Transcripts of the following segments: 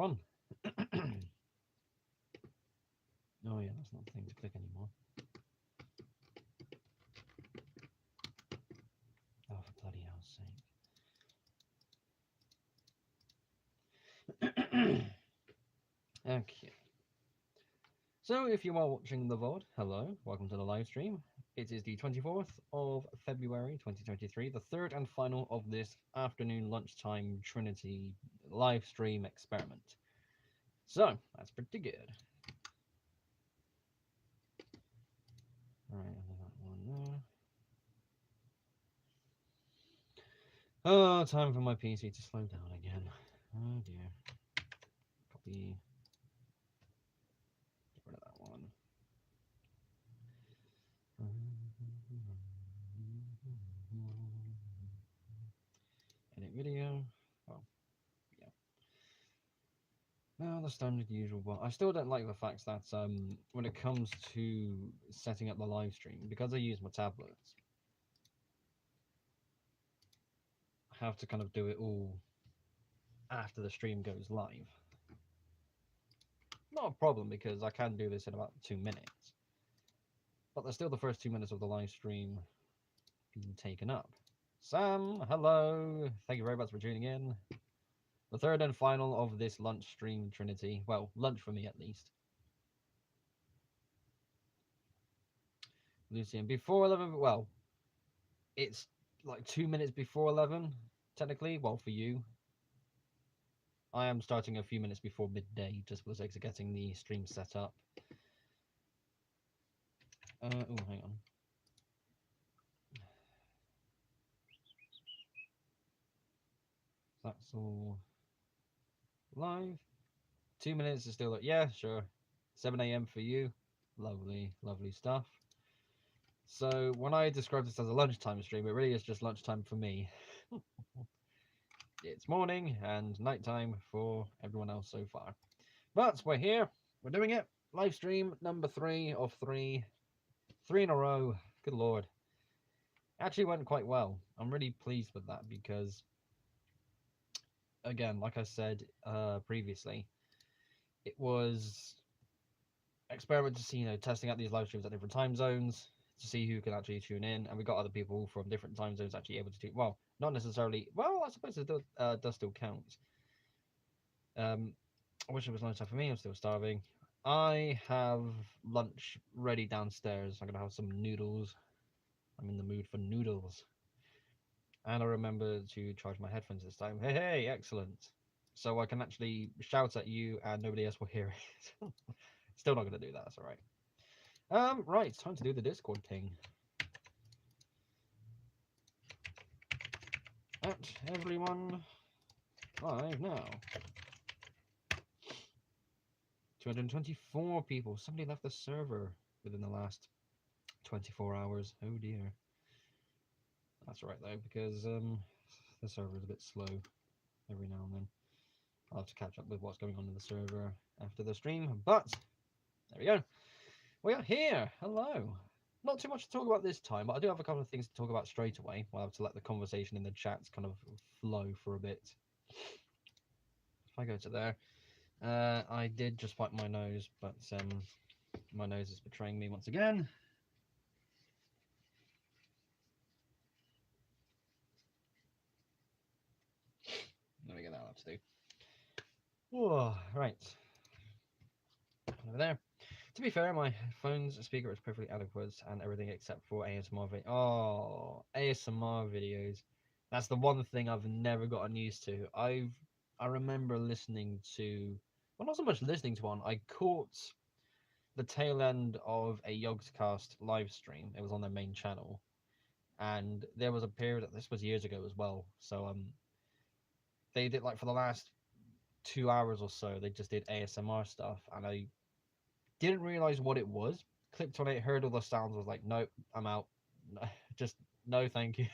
everyone. Oh yeah, that's not the thing to click anymore. Oh, for bloody hell's sake. Okay. So if you are watching the VOD, hello, welcome to the live stream. It is the 24th of February 2023, the third and final of this afternoon lunchtime Trinity live stream experiment. So, that's pretty good. Alright, that one there. Oh, time for my PC to slow down again. Oh dear. Copy. Get rid of that one. Edit video. Oh, yeah. Now the standard usual, but I still don't like the fact that when it comes to setting up the live stream, because I use my tablets, I have to kind of do it all after the stream goes live. Not a problem because I can do this in about 2 minutes, but there's still the first 2 minutes of the live stream being taken up. Sam, hello. Thank you very much for tuning in. The third and final of this lunch stream Trinity. Well, lunch for me at least. Lucian, before 11, well, it's like 2 minutes before 11, technically. Well, for you. I am starting a few minutes before midday, just for the sake of getting the stream set up. Oh, hang on. That's all live. 2 minutes is still, yeah, sure. 7 a.m. for you. Lovely, lovely stuff. So when I describe this as a lunchtime stream, it really is just lunchtime for me. It's morning and nighttime for everyone else so far. But we're here. We're doing it. Live stream number 3 of 3. 3 in a row. Good lord. Actually went quite well. I'm really pleased with that because, again, like I said previously, it was experiment to see, testing out these live streams at different time zones to see who can actually tune in, and we got other people from different time zones actually able to tune. Well, not necessarily. Well, I suppose it does still count. I wish it was lunchtime for me. I'm still starving. I have lunch ready downstairs. I'm gonna have some noodles. I'm in the mood for noodles. And I remember to charge my headphones this time. Hey, hey, excellent. So I can actually shout at you and nobody else will hear it. Still not gonna do that. That's all right. Right, it's time to do the Discord ping. At everyone live now. 224 people. Somebody left the server within the last 24 hours. Oh dear. That's right though, because the server is a bit slow every now and then. I'll have to catch up with what's going on in the server after the stream. But there we go. We are here. Hello. Not too much to talk about this time, but I do have a couple of things to talk about straight away. We'll have to let the conversation in the chats kind of flow for a bit. If I go to there, I did just wipe my nose, but my nose is betraying me once again. There we go, that'll have to do. Whoa, right. Over there. To be fair, my phone's speaker is perfectly adequate and everything except for ASMR video. Oh, ASMR videos. That's the one thing I've never gotten used to. I remember listening to, well, not so much listening to one. I caught the tail end of a Yogscast live stream. It was on their main channel, and there was a period. This was years ago as well. So they did like for the last 2 hours or so. They just did ASMR stuff, and I didn't realize what it was. Clicked on it, heard all the sounds, was like, nope, I'm out. Just no, thank you.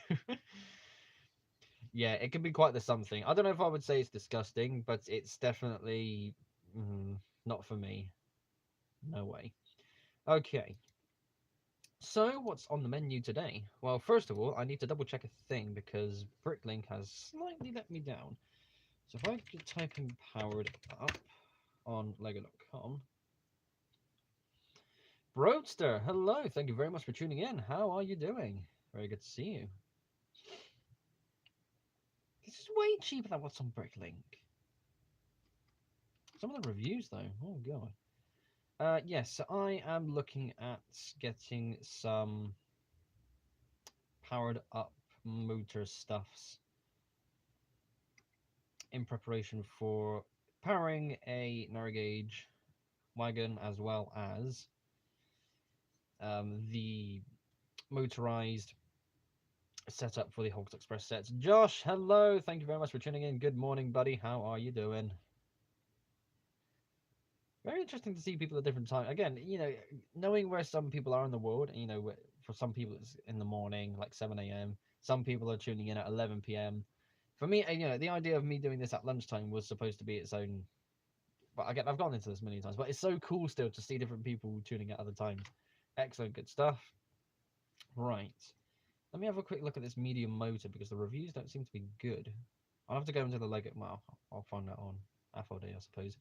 Yeah, it can be quite the something. I don't know if I would say it's disgusting, but it's definitely not for me. No way. Okay. So what's on the menu today? Well, first of all, I need to double check a thing because Bricklink has slightly let me down. So if I could type in powered up on lego.com. Broadster, hello, thank you very much for tuning in. How are you doing? Very good to see you. This is way cheaper than what's on Bricklink. Some of the reviews though, oh god. Yes, so I am looking at getting some powered up motor stuffs in preparation for powering a narrow gauge wagon, as well as the motorized setup for the Hawks Express sets. Josh, hello, thank you very much for tuning in. Good morning, buddy. How are you doing? Very interesting to see people at different times. Again, you know, knowing where some people are in the world, you know, for some people it's in the morning, like 7 a.m. Some people are tuning in at 11 p.m. For me, you know, the idea of me doing this at lunchtime was supposed to be its own. But again, I've gone into this many times, but it's so cool still to see different people tuning at other times. Excellent, good stuff. Right. Let me have a quick look at this medium motor because the reviews don't seem to be good. I'll have to go into the Lego. Well, I'll find that on FOD, I suppose.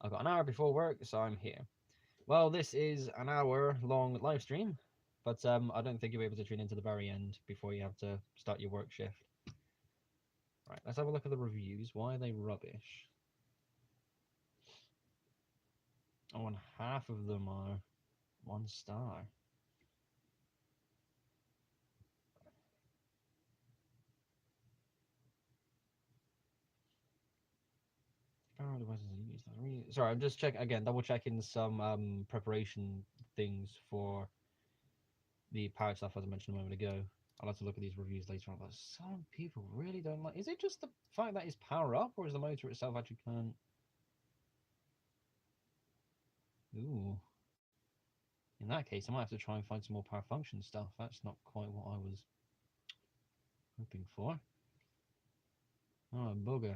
I've got an hour before work, so I'm here. Well, this is an hour-long live stream, but I don't think you'll be able to tune into the very end before you have to start your work shift. Right, let's have a look at the reviews. Why are they rubbish? Oh, and half of them are 1 star. Sorry, I'm just checking again, double checking some preparation things for the powered stuff as I mentioned a moment ago. I'll have to look at these reviews later on, but some people really don't like. Is it just the fact that it's power up, or is the motor itself actually can't? Ooh. In that case, I might have to try and find some more power function stuff. That's not quite what I was hoping for. Oh, bugger.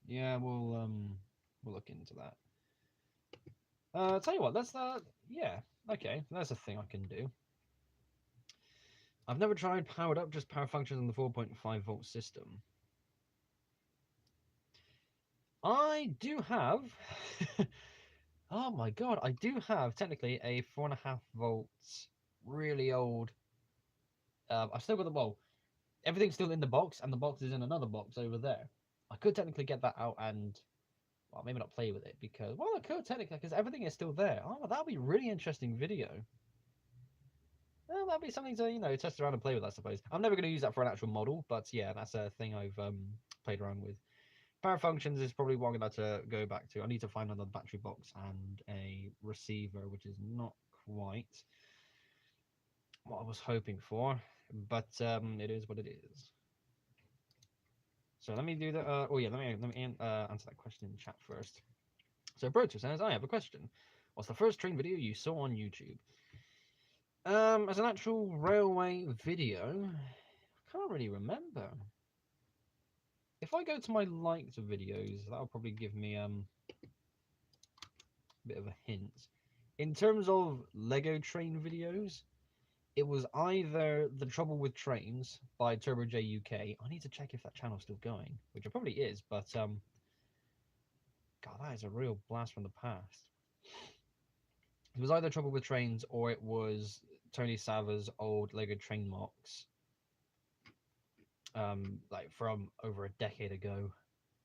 Yeah, we'll look into that. Tell you what, that's yeah, okay, that's a thing I can do. I've never tried powered up, just power functions in the 4.5 volt system. I do have. Oh my god, I do have technically a 4.5 volts, really old. I've still got the well, everything's still in the box, and the box is in another box over there. I could technically get that out and, well, maybe not play with it because, well, I could technically because everything is still there. Oh, that'll be a really interesting video. Well, that'll be something to, you know, test around and play with, I suppose. I'm never going to use that for an actual model, but yeah, that's a thing I've played around with. Power functions is probably what I'm going to to go back to. I need to find another battery box and a receiver, which is not quite what I was hoping for, but it is what it is. So let me do the. Oh yeah, let me answer that question in chat first. So Broter says, I have a question. What's the first train video you saw on YouTube? As an actual railway video, I can't really remember. If I go to my liked videos, that'll probably give me a bit of a hint. In terms of Lego train videos, it was either The Trouble with Trains by Turbo J UK. I need to check if that channel's still going, which it probably is, but God, that is a real blast from the past. It was either Trouble with Trains or it was Tony Sava's old Lego train mocks, like from over a decade ago,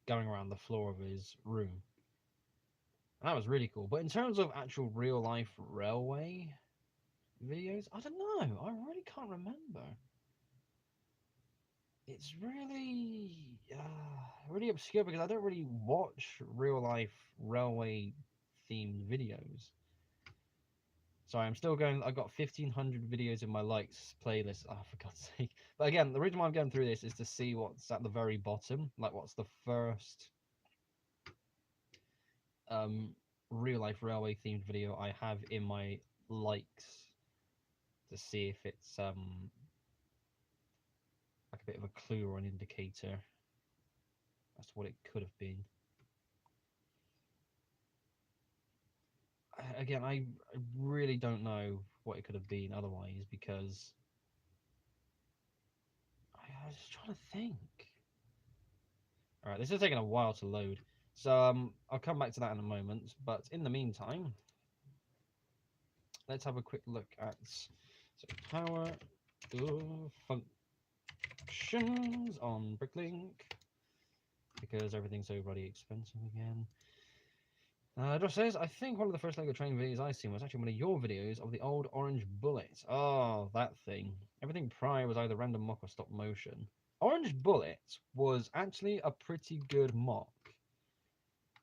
going around the floor of his room. And that was really cool. But in terms of actual real life railway videos, I don't know. I really can't remember. It's really obscure because I don't really watch real life railway themed videos. Sorry, I'm still going. I've got 1,500 videos in my likes playlist. Oh, for God's sake! But again, the reason why I'm going through this is to see what's at the very bottom, like what's the first real life railway themed video I have in my likes, to see if it's like a bit of a clue or an indicator as to what it could have been. Again, I really don't know what it could have been otherwise, because I was just trying to think. All right, this is taking a while to load, so I'll come back to that in a moment. But in the meantime, let's have a quick look at power functions on Bricklink, because everything's so bloody expensive again. Josh says, I think one of the first LEGO train videos I seen was actually one of your videos of the old orange bullet. Oh, that thing. Everything prior was either random mock or stop motion. Orange bullet was actually a pretty good mock.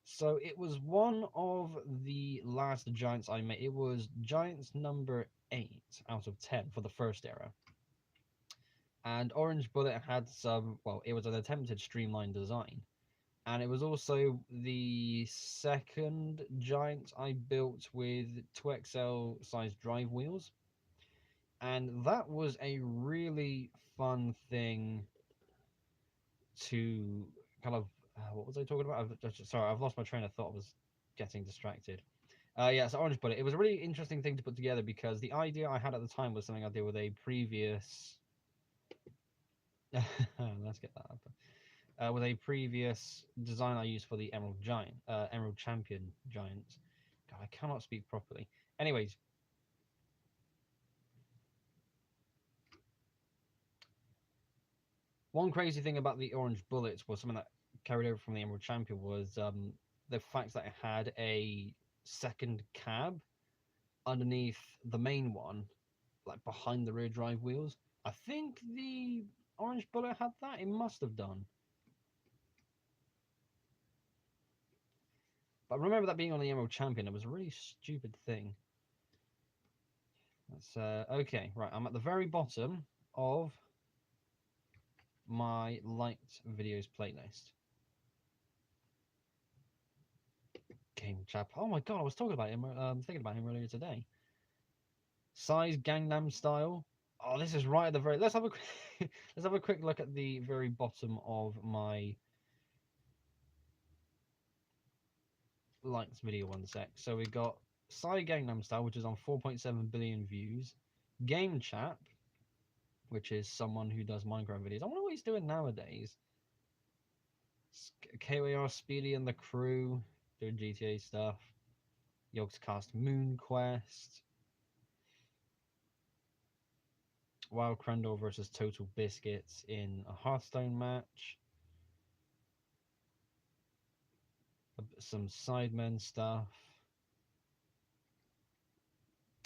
So it was one of the last Giants I made. It was Giants number 8 out of 10 for the first era. And Orange Bullet had some, well, it was an attempted streamlined design. And it was also the second Giant I built with 2XL sized drive wheels. And that was a really fun thing to kind of, what was I talking about? Sorry, I've lost my train of thought. I was getting distracted. Yeah, so Orange Bullet. It was a really interesting thing to put together because the idea I had at the time was something I did with a previous. Let's get that up. With a previous design I used for the Emerald Giant, Emerald Champion Giant. God, I cannot speak properly. Anyways, one crazy thing about the Orange Bullets was something that carried over from the Emerald Champion was the fact that it had a second cab underneath the main one, like behind the rear drive wheels. I think the Orange Bullet had that. It must have done. But I remember that being on the Emerald Champion. It was a really stupid thing. That's okay. Right, I'm at the very bottom of my liked videos playlist. Game Chap. Oh my god, I was talking about him. Thinking about him earlier today. Size Gangnam Style. Oh, this is right at the very. Let's have a let's have a quick look at the very bottom of my liked video. One sec. So we got Psy Gangnam Style, which is on 4.7 billion views. Game Chap, which is someone who does Minecraft videos. I wonder what he's doing nowadays. KOR Speedy and the crew doing GTA stuff. Yogscast Moon Quest. Wild Crendor versus Total Biscuits in a Hearthstone match. Some Sidemen stuff.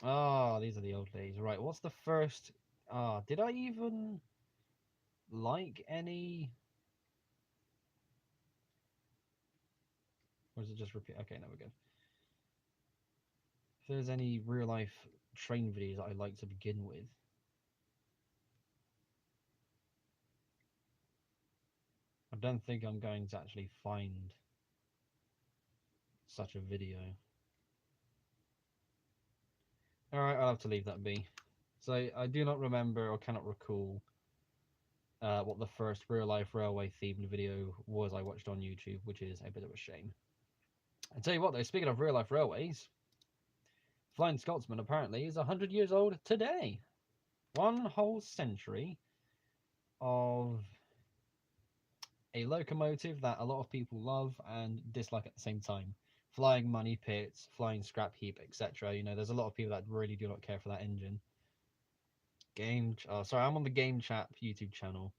Ah, these are the old days. Right, what's the first? Did I even like any? Or is it just repeat? Okay, now we're good. If there's any real life train videos that I like to begin with. I don't think I'm going to actually find such a video. Alright, I'll have to leave that be. So I do not remember or cannot recall what the first real life railway themed video was I watched on YouTube, which is a bit of a shame. I tell you what though, speaking of real life railways, Flying Scotsman apparently is 100 years old today. One whole century of a locomotive that a lot of people love and dislike at the same time. Flying money pits, flying scrap heap, etc. You know, there's a lot of people that really do not care for that engine. Sorry, I'm on the Game Chat YouTube channel.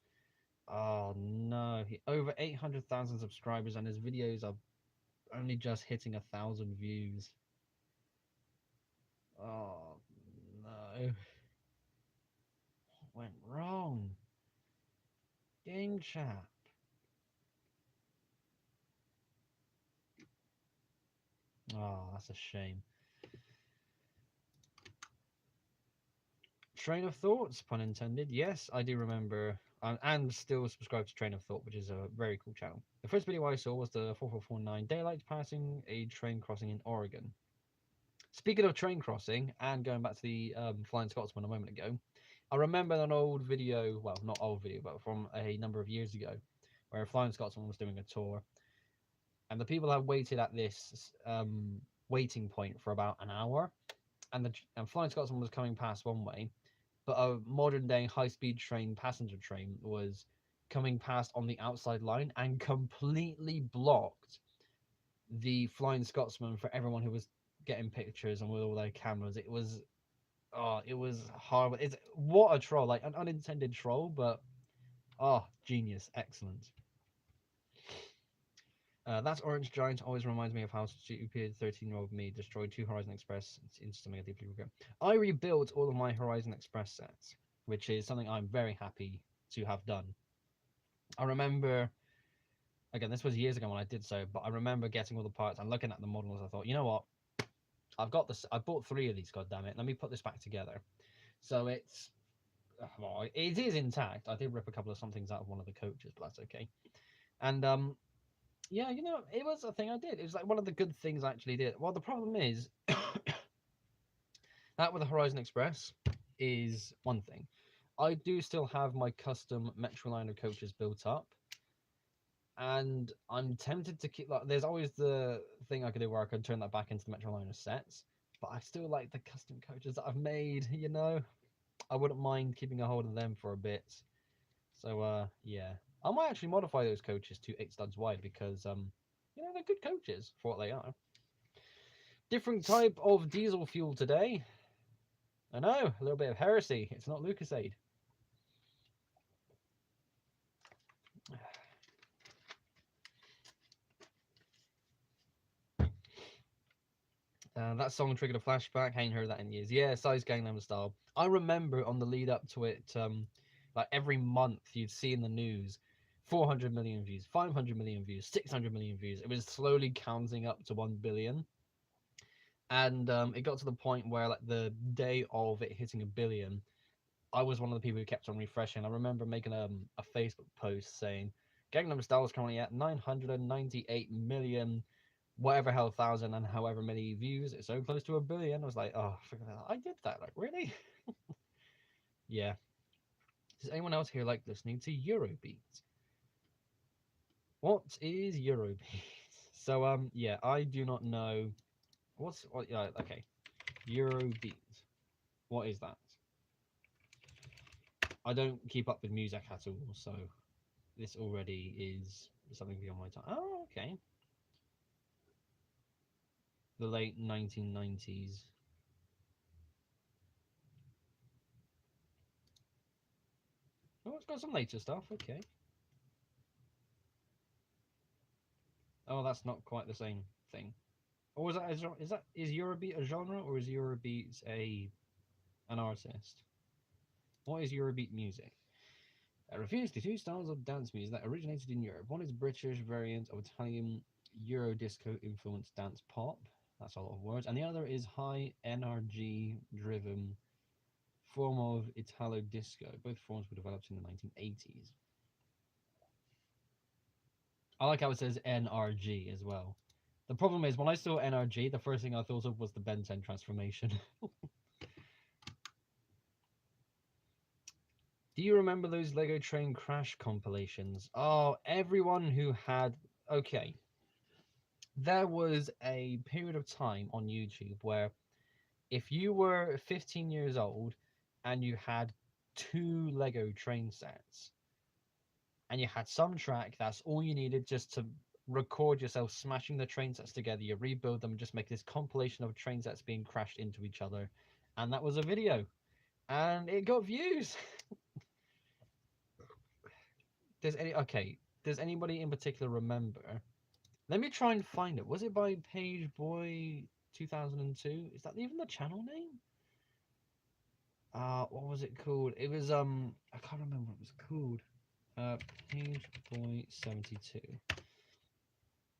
Oh no, over 800,000 subscribers and his videos are only just hitting 1,000 views. Oh no. What went wrong? Game Chat. Oh, that's a shame. Train of Thoughts, pun intended. Yes, I do remember, and still subscribe to Train of Thought, which is a very cool channel. The first video I saw was the 4449 daylight passing a train crossing in Oregon. Speaking of train crossing, and going back to the Flying Scotsman a moment ago, I remember an old video, well, not old video, but from a number of years ago, where Flying Scotsman was doing a tour, and the people had waited at this waiting point for about an hour, and Flying Scotsman was coming past one way, but a modern day high-speed train, passenger train, was coming past on the outside line and completely blocked the Flying Scotsman for everyone who was getting pictures and with all their cameras. It was, oh, it was horrible. It's what a troll, like an unintended troll, but oh, genius, excellent. That's Orange Giant always reminds me of how stupid 13-year-old me destroyed 2 Horizon Express into something I deeply regret. I rebuilt all of my Horizon Express sets, which is something I'm very happy to have done. I remember, again, this was years ago when I did so, but I remember getting all the parts and looking at the models. I thought, you know what? I've got this. I bought 3 of these. God damn it! Let me put this back together. So it's, well, it is intact. I did rip a couple of somethings out of one of the coaches, but that's okay. And yeah, you know, it was a thing I did. It was like one of the good things I actually did. Well, the problem is that with the Horizon Express is one thing. I do still have my custom Metroliner coaches built up, and I'm tempted to keep, like, there's always the thing I could do where I could turn that back into the Metroliner sets, but I still like the custom coaches that I've made, you know? I wouldn't mind keeping a hold of them for a bit. So yeah. I might actually modify those coaches to 8 studs wide because you know, they're good coaches for what they are. Different type of diesel fuel today. I know, a little bit of heresy. It's not Lucasade. That song triggered a flashback. I ain't heard that in years. Yeah, Size Gangnam Style. I remember on the lead up to it, like every month you'd see in the news 400 million views, 500 million views, 600 million views. It was slowly counting up to 1 billion. And it got to the point where, like, the day of it hitting 1 billion, I was one of the people who kept on refreshing. I remember making a Facebook post saying Gangnam Style is currently at 998 million, whatever hell thousand, and however many views. It's so close to 1 billion. I was like, oh, I did that. Like, really? Yeah. Does anyone else here like listening to Eurobeat? What is Eurobeat? So yeah, I do not know. What? Yeah, okay. Eurobeat. What is that? I don't keep up with music at all, so this already is something beyond my time. Oh, okay. The late 1990s. Oh, it's got some later stuff. Okay. Oh, that's not quite the same thing. Or is Eurobeat a genre, or is Eurobeat an artist? What is Eurobeat music? It refers to 2 styles of dance music that originated in Europe. One is British variant of Italian Euro disco influenced dance pop. That's a lot of words. And the other is high NRG driven form of Italo disco. Both forms were developed in the 1980s. I like how it says NRG as well. The problem is, when I saw NRG, the first thing I thought of was the Ben 10 transformation. Do you remember those Lego Train Crash compilations? Oh, everyone who had... Okay. There was a period of time on YouTube where if you were 15 years old and you had 2 Lego train sets, and you had some track, that's all you needed just to record yourself smashing the train sets together, you rebuild them and just make this compilation of train sets being crashed into each other, and that was a video, and it got views. Does anybody in particular remember? Let me try and find it. Was it by Page Boy 2002? Is that even the channel name? What was it called? It was I can't remember what it was called. Page Boy 72.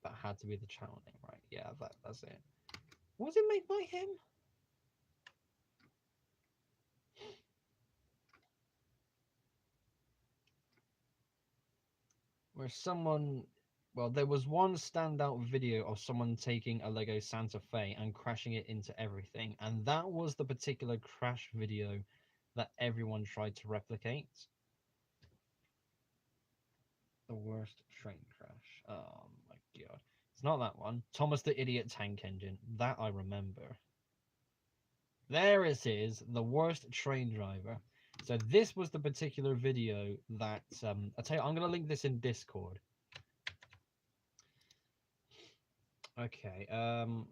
That had to be the channel name, right? Yeah, that's it. Was it made by him? Where someone, well, there was one standout video of someone taking a Lego Santa Fe and crashing it into everything, and that was the particular crash video that everyone tried to replicate. The worst train crash. Oh my god. It's not that one. Thomas the Idiot Tank Engine. That I remember. There it is. The worst train driver. So this was the particular video that I'll tell you. I'm gonna link this in Discord. Okay. Lego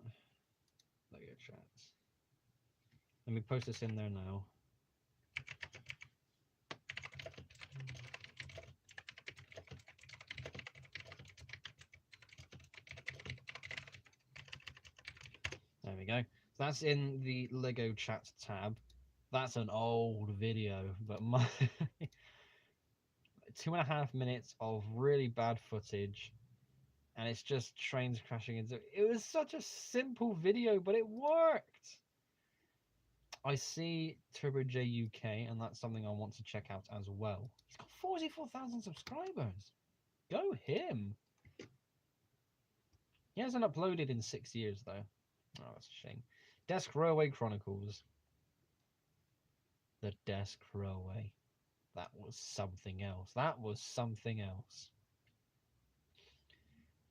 chats. Let me post this in there now. There we go. So that's in the Lego chat tab. That's an old video, but my 2.5 minutes of really bad footage, and it's just trains crashing into it. Was such a simple video, but it worked. I see Turbo J UK, and that's something I want to check out as well. He's got 44,000 subscribers. Go him. He hasn't uploaded in 6 years though. Oh, that's a shame. Desk Railway Chronicles. The Desk Railway. That was something else. That was something else.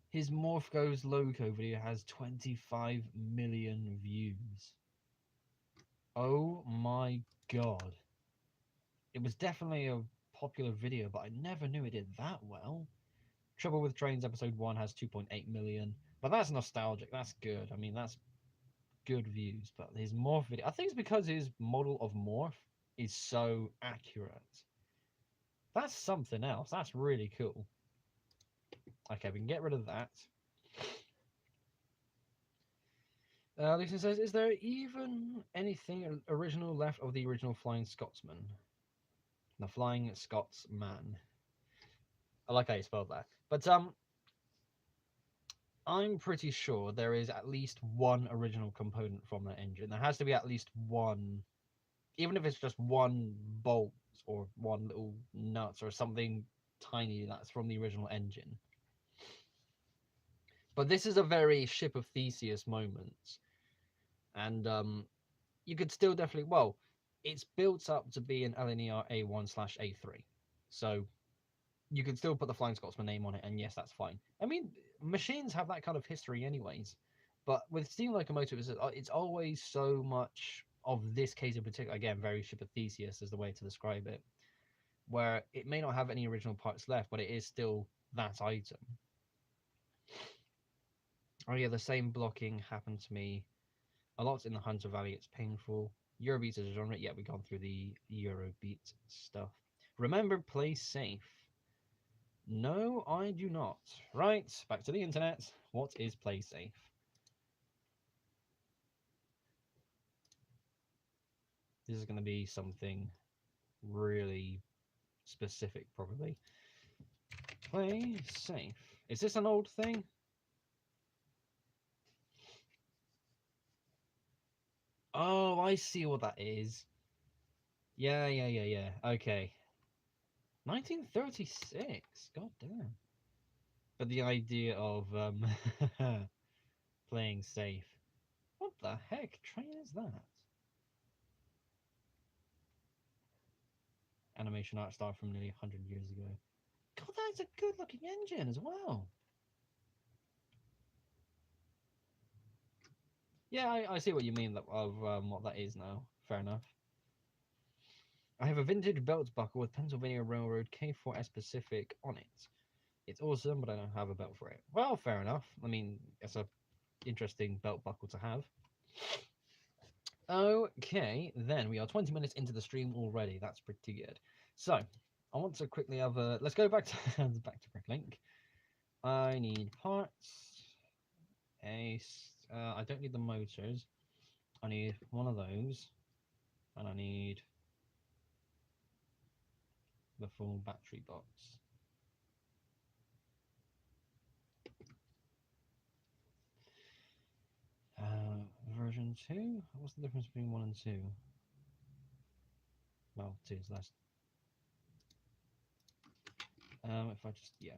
His Morph Goes Loco video has 25 million views. Oh my god. It was definitely a popular video, but I never knew it did that well. Trouble with Trains episode 1 has 2.8 million. But that's nostalgic. That's good. I mean, that's good views. But his Morph video, I think it's because his model of Morph is so accurate. That's something else. That's really cool. Okay, we can get rid of that. Lisa says, is there even anything original left of the original Flying Scotsman? The Flying Scotsman. I like how you spelled that. But I'm pretty sure there is at least one original component from that engine. There has to be at least one, even if it's just one bolt or one little nuts or something tiny that's from the original engine. But this is a very Ship of Theseus moment. And you could still definitely, well, it's built up to be an LNER A1/A3. So you could still put the Flying Scotsman name on it, and yes, that's fine. I mean, machines have that kind of history anyways. But with steam locomotives, it's always so much of this case in particular, again, very Ship of Theseus is the way to describe it, where it may not have any original parts left, but it is still that item. Oh yeah, the same blocking happened to me a lot in the Hunter Valley. It's painful. Eurobeat is a genre. Yeah, we've gone through the Eurobeat stuff. Remember, play safe. No, I do not. Right, back to the internet. What is play safe? This is going to be something really specific, probably. Play safe. Is this an old thing? Oh, I see what that is. Yeah. Okay. 1936. God damn. But the idea of playing safe. What the heck train is that? Animation art style from nearly 100 years ago. God, that's a good looking engine as well. Yeah, I see what you mean of what that is now. Fair enough. I have a vintage belt buckle with Pennsylvania Railroad K4S Pacific on it. It's awesome, but I don't have a belt for it. Well, fair enough. I mean, it's a interesting belt buckle to have. Okay, then we are 20 minutes into the stream already. That's pretty good. So, I want to quickly have a... Let's go back to Bricklink. I need parts. I don't need the motors. I need one of those. And I need the full battery box. Version 2? What's the difference between 1 and 2? Well, 2 is less. If I just, yeah.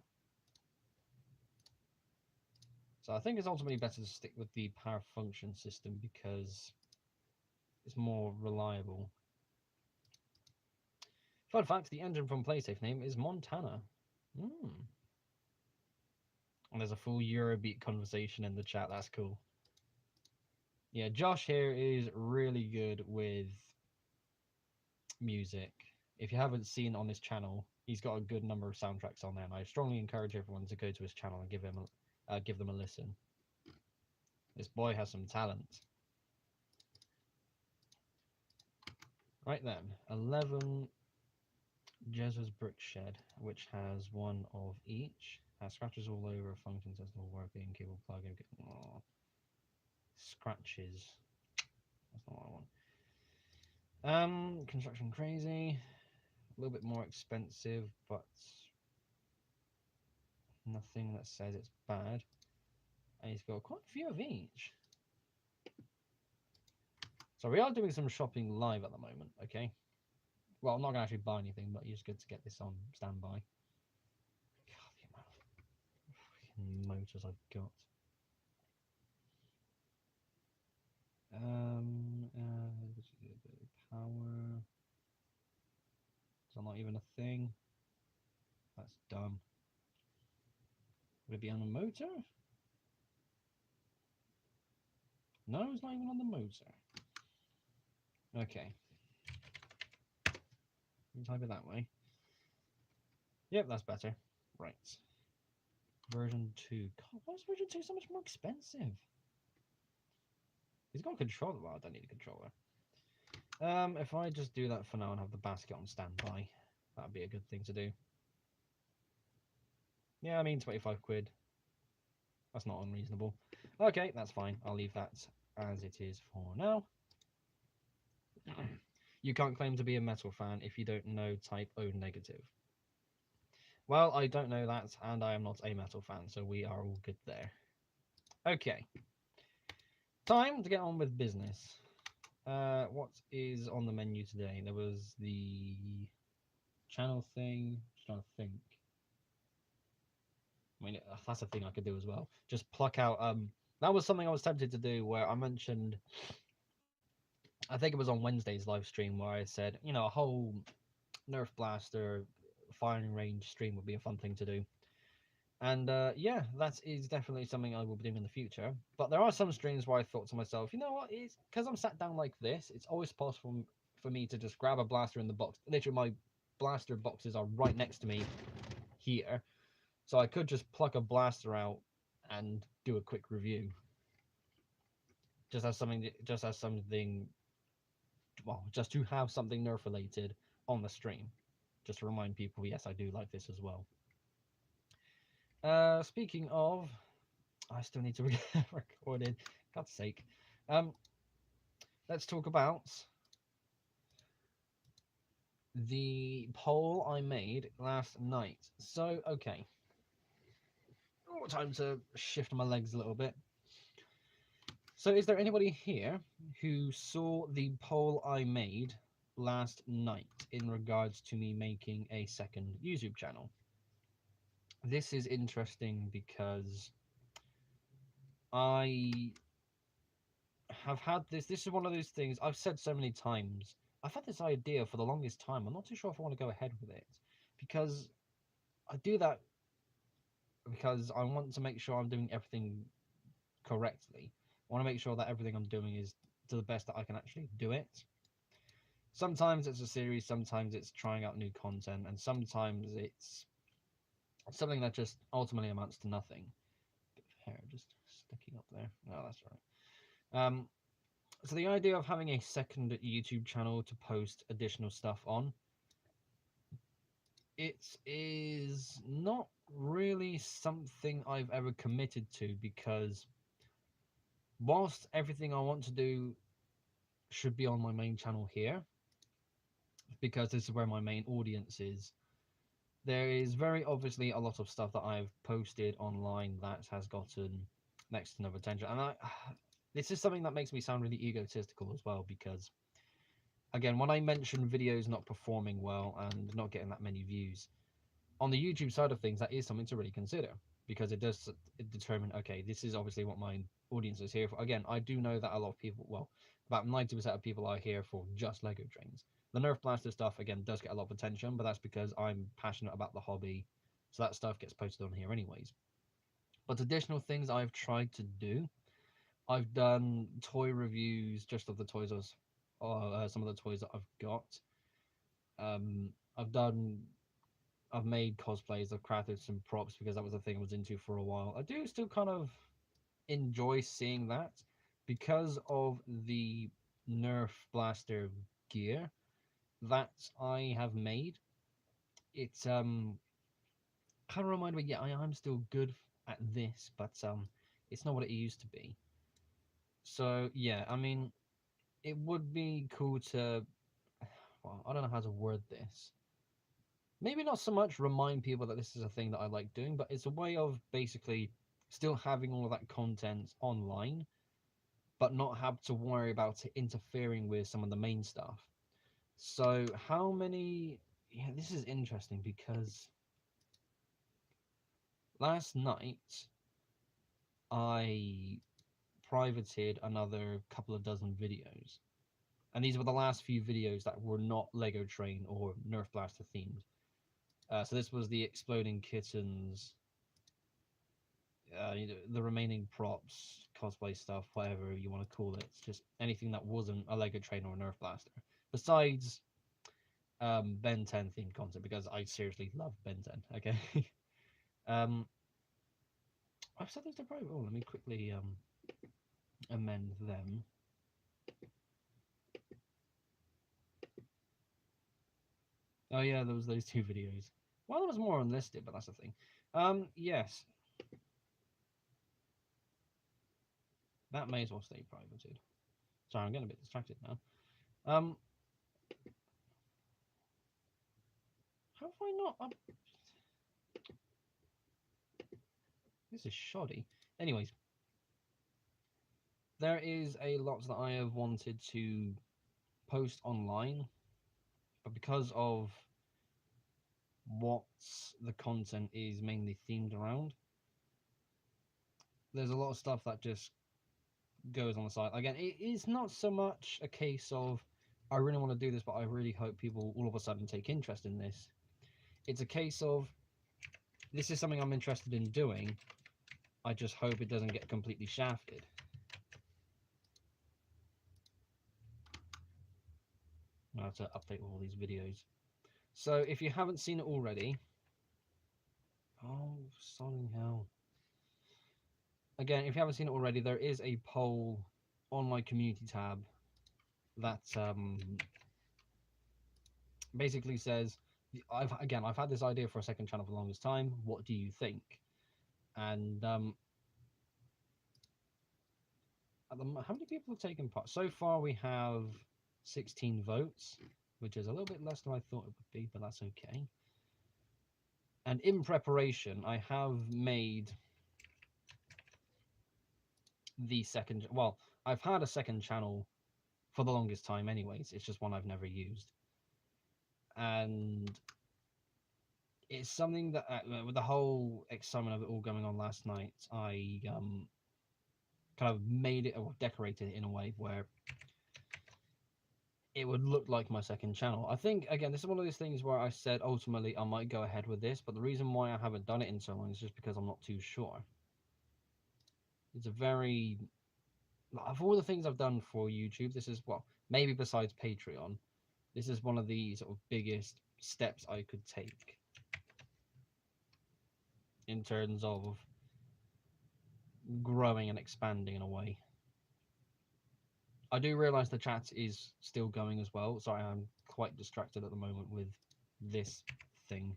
So I think it's ultimately better to stick with the power function system because it's more reliable. Fun fact, the engine from PlaySafe name is Montana. And there's a full Eurobeat conversation in the chat. That's cool. Yeah, Josh here is really good with music. If you haven't seen on his channel, he's got a good number of soundtracks on there, and I strongly encourage everyone to go to his channel and give them a listen. This boy has some talent. Right then, 11 Jezza's brick shed, which has one of each. Has scratches all over, functions as not working, cable plug. Oh, scratches. That's not what I want. Construction crazy. A little bit more expensive, but nothing that says it's bad. And he's got quite a few of each. So we are doing some shopping live at the moment, okay? Well, I'm not going to actually buy anything, but it's good to get this on standby. God, the amount of freaking motors I've got. Power. Is that not even a thing? That's dumb. Would it be on the motor? No, it's not even on the motor. Okay. You type it that way. Yep, that's better. Right. Version 2. God, why is version 2 so much more expensive? He's got a controller. Well, I don't need a controller. If I just do that for now and have the basket on standby, that'd be a good thing to do. Yeah, I mean 25 quid. That's not unreasonable. Okay, that's fine. I'll leave that as it is for now. You can't claim to be a metal fan if you don't know type O negative. Well, I don't know that, and I am not a metal fan, so we are all good there. Okay. Time to get on with business. What is on the menu today? There was the channel thing. Just trying to think. I mean, that's a thing I could do as well. Just pluck out. That was something I was tempted to do, where I mentioned. I think it was on Wednesday's live stream where I said, you know, a whole Nerf blaster firing range stream would be a fun thing to do. And yeah, that is definitely something I will be doing in the future. But there are some streams where I thought to myself, you know what, it's because I'm sat down like this, it's always possible for me to just grab a blaster in the box. Literally, my blaster boxes are right next to me here. So I could just pluck a blaster out and do a quick review. Just as something, well, just to have something Nerf related on the stream. Just to remind people, yes, I do like this as well. Speaking of, I still need to record it. God's sake. Let's talk about the poll I made last night. So, okay. Oh, time to shift my legs a little bit. So, is there anybody here who saw the poll I made last night in regards to me making a second YouTube channel? This is interesting because I have had this. This is one of those things I've said so many times. I've had this idea for the longest time. I'm not too sure if I want to go ahead with it because I do that because I want to make sure I'm doing everything correctly. I want to make sure that everything I'm doing is to the best that I can actually do it. Sometimes it's a series, sometimes it's trying out new content, and sometimes it's something that just ultimately amounts to nothing. Bit of hair just sticking up there. No, that's all right. So the idea of having a second YouTube channel to post additional stuff on, it is not really something I've ever committed to, because whilst everything I want to do should be on my main channel here, because this is where my main audience is, there is very obviously a lot of stuff that I've posted online that has gotten next to no attention. And this is something that makes me sound really egotistical as well, because again, when I mention videos not performing well and not getting that many views, on the YouTube side of things, that is something to really consider, because it does determine, okay, this is obviously what my audience is here for. Again, I do know that a lot of people, well, about 90% of people are here for just Lego trains. The Nerf Blaster stuff, again, does get a lot of attention, but that's because I'm passionate about the hobby, so that stuff gets posted on here anyways. But additional things I've tried to do, I've done toy reviews just of the toys some of the toys that I've got. I've done, I've made cosplays, I've crafted some props because that was a thing I was into for a while. I do still kind of enjoy seeing that because of the Nerf blaster gear that I have made. It's kind of remind me, yeah, I'm still good at this, but it's not what it used to be. So yeah, I mean, it would be cool to, well, I don't know how to word this. Maybe not so much remind people that this is a thing that I like doing, but it's a way of basically still having all of that content online, but not have to worry about it interfering with some of the main stuff. So how many? Yeah, this is interesting because last night I privated another couple of dozen videos, and these were the last few videos that were not Lego Train or Nerf Blaster themed. So this was the exploding kittens, the remaining props, cosplay stuff, whatever you want to call it. It's just anything that wasn't a Lego Train or a Nerf Blaster. Besides Ben 10 themed content, because I seriously love Ben 10. Okay. um, I've set those to private. Oh, let me quickly amend them. Oh yeah, there was those two videos. Well, there was more unlisted, but that's the thing. Yes, that may as well stay privated. Sorry, I'm getting a bit distracted now. How have I not? This is shoddy. Anyways, there is a lot that I have wanted to post online, but because of what the content is mainly themed around, there's a lot of stuff that just goes on the side. Again, it is not so much a case of I really want to do this, but I really hope people all of a sudden take interest in this. It's a case of this is something I'm interested in doing. I just hope it doesn't get completely shafted. I have to update all these videos. So if you haven't seen it already, oh, sodding hell. Again, if you haven't seen it already, there is a poll on my community tab that basically says, I've had this idea for a second channel for the longest time. What do you think? And how many people have taken part? So far, we have 16 votes, which is a little bit less than I thought it would be, but that's okay. And in preparation, I have made the second. Well, I've had a second channel for the longest time, anyways. It's just one I've never used, and it's something that with the whole excitement of it all going on last night, I kind of made it or decorated it in a way where it would look like my second channel. I think again, this is one of those things where I said ultimately I might go ahead with this, but the reason why I haven't done it in so long is just because I'm not too sure. It's a very, of all the things I've done for YouTube, this is, well, maybe besides Patreon, this is one of the sort of biggest steps I could take in terms of growing and expanding in a way. I do realize the chat is still going as well. Sorry, I'm quite distracted at the moment with this thing.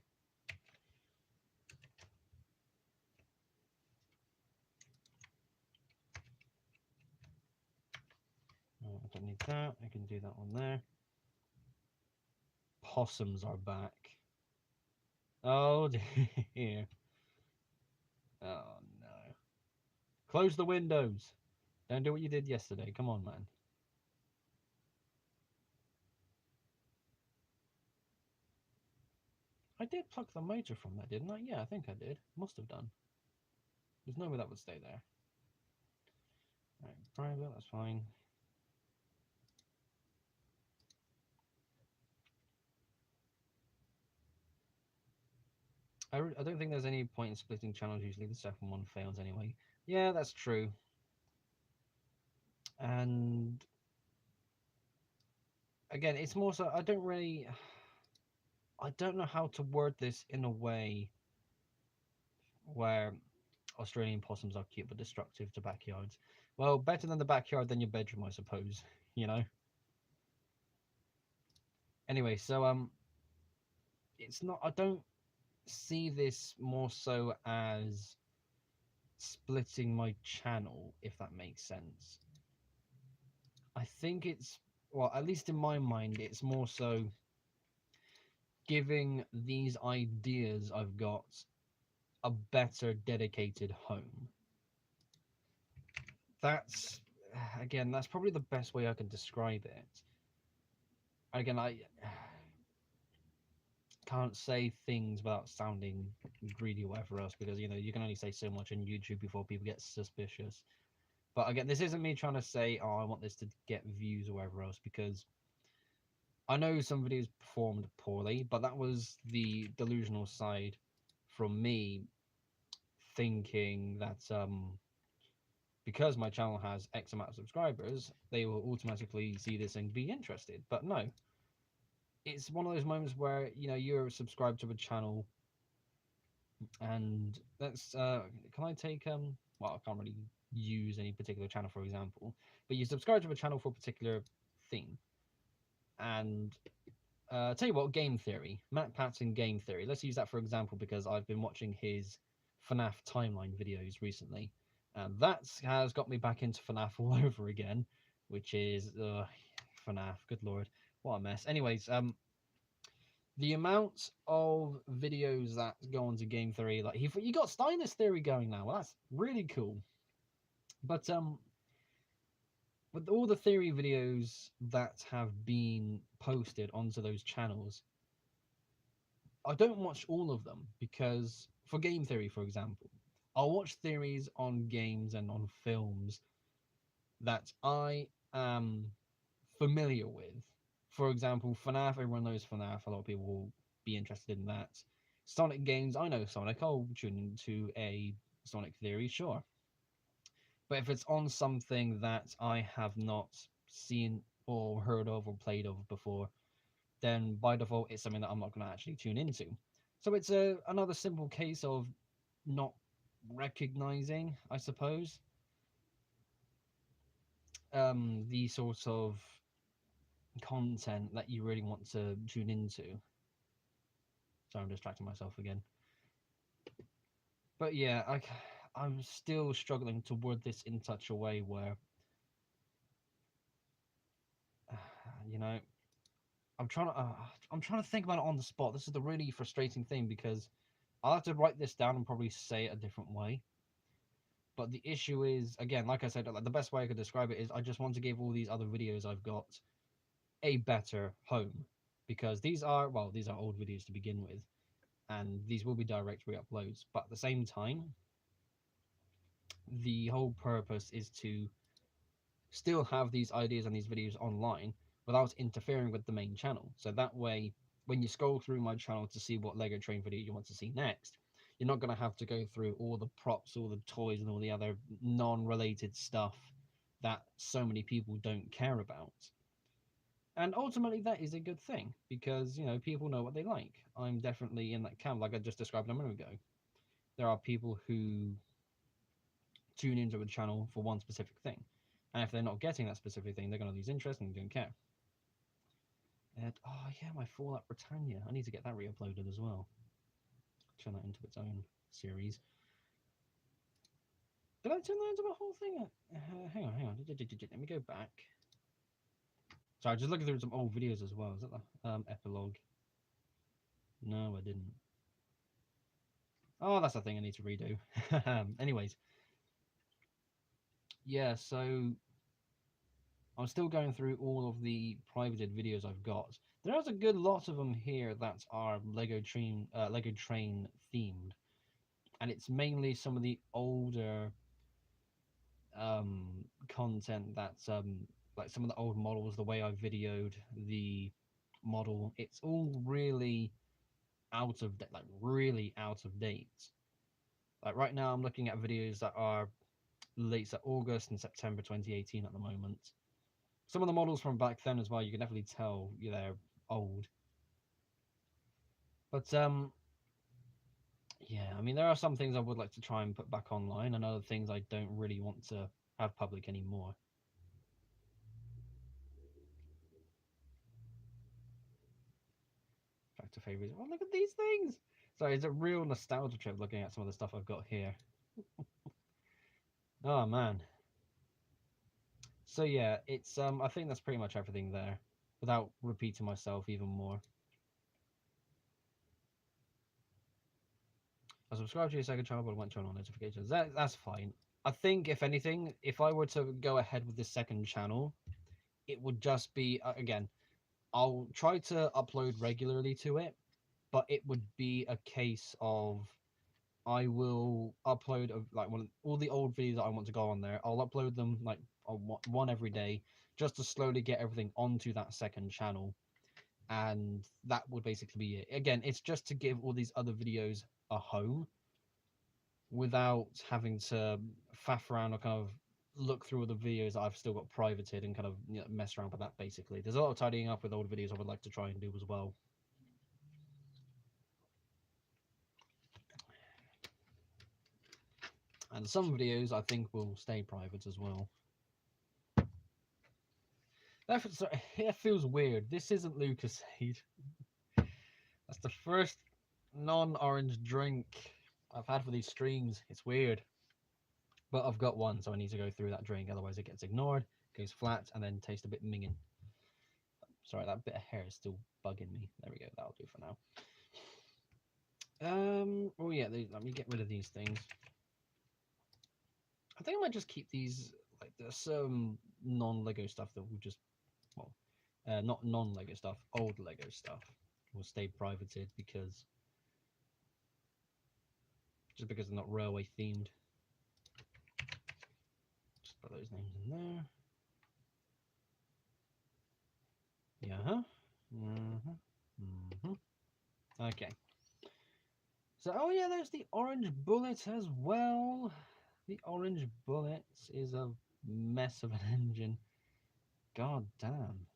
Oh, I don't need that. I can do that one there. Possums are back. Oh dear. Oh no. Close the windows. Don't do what you did yesterday. Come on, man. I did plug the motor from that, didn't I? Yeah, I think I did. Must have done. There's no way that would stay there. Right, private, that's fine. I don't think there's any point in splitting channels. Usually the second one fails anyway. Yeah, that's true. And again, it's more so I don't really. I don't know how to word this in a way where Australian possums are cute but destructive to backyards. Well, better than the backyard than your bedroom, I suppose. You know. Anyway, so it's not. I don't see this more so as splitting my channel, if that makes sense. I think it's, well, at least in my mind, it's more so giving these ideas I've got a better dedicated home. That's, again, that's probably the best way I can describe it. Again, I can't say things without sounding greedy or whatever else, because you can only say so much on YouTube before people get suspicious. But again, this isn't me trying to say, oh, I want this to get views or whatever else, because I know some videos performed poorly, but that was the delusional side from me thinking that because my channel has X amount of subscribers, they will automatically see this and be interested. But no, it's one of those moments where you're subscribed to a channel, and that's can I take well, I can't really use any particular channel for example, but you subscribe to a channel for a particular theme, and tell you what, game theory, Matt Patton game theory. Let's use that for example because I've been watching his FNAF timeline videos recently, and that has got me back into FNAF all over again, which is FNAF. Good lord, what a mess. Anyways, the amount of videos that go onto game theory, like you got Steiner's theory going now. Well, that's really cool. But with all the theory videos that have been posted onto those channels, I don't watch all of them because for game theory, for example, I'll watch theories on games and on films that I am familiar with. For example, FNAF, everyone knows FNAF, a lot of people will be interested in that. Sonic games, I know Sonic, I'll tune into a Sonic theory, sure. But if it's on something that I have not seen or heard of or played of before, then by default it's something that I'm not going to actually tune into. So it's another simple case of not recognizing, I suppose, the sort of content that you really want to tune into. So I'm distracting myself again. But yeah, I'm still struggling to word this in such a way where, you know, I'm trying to think about it on the spot. This is the really frustrating thing because I'll have to write this down and probably say it a different way. But the issue is, again, like I said, like the best way I could describe it is I just want to give all these other videos I've got a better home, because these are, well, these are old videos to begin with, and these will be direct re-uploads. But at the same time, the whole purpose is to still have these ideas and these videos online without interfering with the main channel. So that way, when you scroll through my channel to see what Lego Train video you want to see next, you're not going to have to go through all the props, all the toys, and all the other non-related stuff that so many people don't care about. And ultimately, that is a good thing because, people know what they like. I'm definitely in that camp, like I just described a minute ago. There are people who tune into a channel for one specific thing. And if they're not getting that specific thing, they're going to lose interest and don't care. And, oh yeah, my Fallout Britannia. I need to get that re-uploaded as well. Turn that into its own series. Did I turn that into a whole thing? Hang on. Let me go back. Sorry, just looking through some old videos as well. Is that the epilogue? No, I didn't. Oh, that's the thing I need to redo. Anyways. Yeah, so I'm still going through all of the privated videos I've got. There's a good lot of them here that are Lego Train themed, and it's mainly some of the older content that's like some of the old models, the way I videoed the model. It's all really out of date, like really out of date. Like right now, I'm looking at videos that are late August and September 2018 at the moment. Some of the models from back then as well, you can definitely tell they're old. But yeah, I mean, there are some things I would like to try and put back online, and other things I don't really want to have public anymore. Back to favorites. Oh, look at these things! Sorry, it's a real nostalgia trip looking at some of the stuff I've got here. Oh man. So yeah, it's I think that's pretty much everything there, without repeating myself even more. I subscribe to your second channel, but I won't turn on notifications. That's fine. I think if anything, if I were to go ahead with this second channel, it would just be again, I'll try to upload regularly to it, but it would be a case of I will upload like all the old videos that I want to go on there. I'll upload them like on one every day, just to slowly get everything onto that second channel, and that would basically be it. Again, it's just to give all these other videos a home without having to faff around or kind of look through all the videos that I've still got privated and kind of mess around with that. Basically, there's a lot of tidying up with old videos I would like to try and do as well. And some videos I think will stay private as well. That feels weird. This isn't Lucasade. That's the first non-orange drink I've had for these streams. It's weird. But I've got one, so I need to go through that drink. Otherwise it gets ignored, goes flat, and then tastes a bit minging. Sorry, that bit of hair is still bugging me. There we go. That'll do for now. Oh yeah, let me get rid of these things. I think I might just keep these. Like, there's some non-Lego stuff that will just, well, not non-Lego stuff, old Lego stuff will stay privated because they're not railway themed. Just put those names in there. Yeah. Okay. So, oh yeah, there's the orange bullet as well. The orange bullet is a mess of an engine. God damn.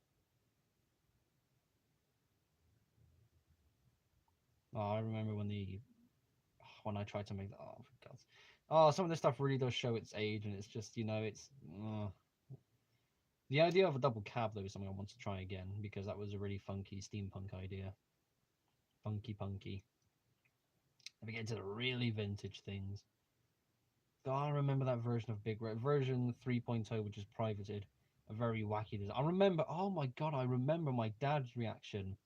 Oh, I remember when I tried to make that. Oh, for God's. Oh, some of this stuff really does show its age, and it's just, it's. The idea of a double cab though is something I want to try again, because that was a really funky steampunk idea. Funky punky. Then we get into the really vintage things. Oh, I remember that version of Big Red, version 3.0, which is privated. A very wacky design. I remember, oh my god, I remember my dad's reaction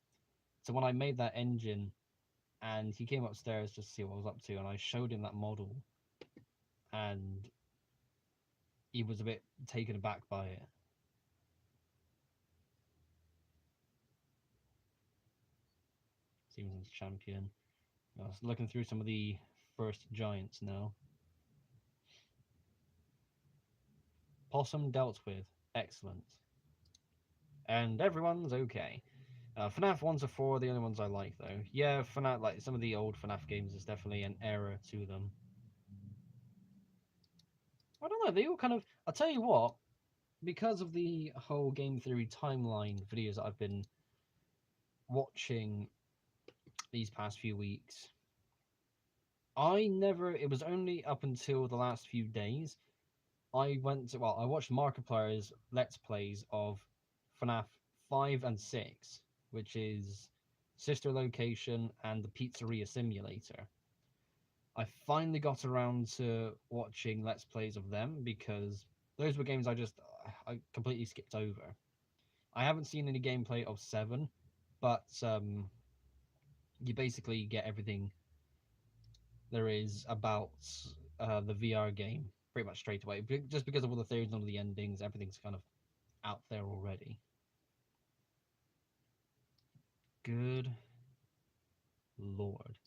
to when I made that engine, and he came upstairs just to see what I was up to, and I showed him that model, and he was a bit taken aback by it. Siemens champion. I was looking through some of the first giants now. Possum dealt with. Excellent. And everyone's okay. FNAF 1 to 4 are the only ones I like, though. Yeah, FNAF, like some of the old FNAF games, is definitely an error to them. I don't know, they all kind of. I'll tell you what, because of the whole game theory timeline videos that I've been watching these past few weeks, it was only up until the last few days I watched Markiplier's Let's Plays of FNAF 5 and 6, which is Sister Location and the Pizzeria Simulator. I finally got around to watching Let's Plays of them because those were games I completely skipped over. I haven't seen any gameplay of 7, but you basically get everything there is about the VR game pretty much straight away. Just because of all the theories and all the endings, everything's kind of out there already. Good lord.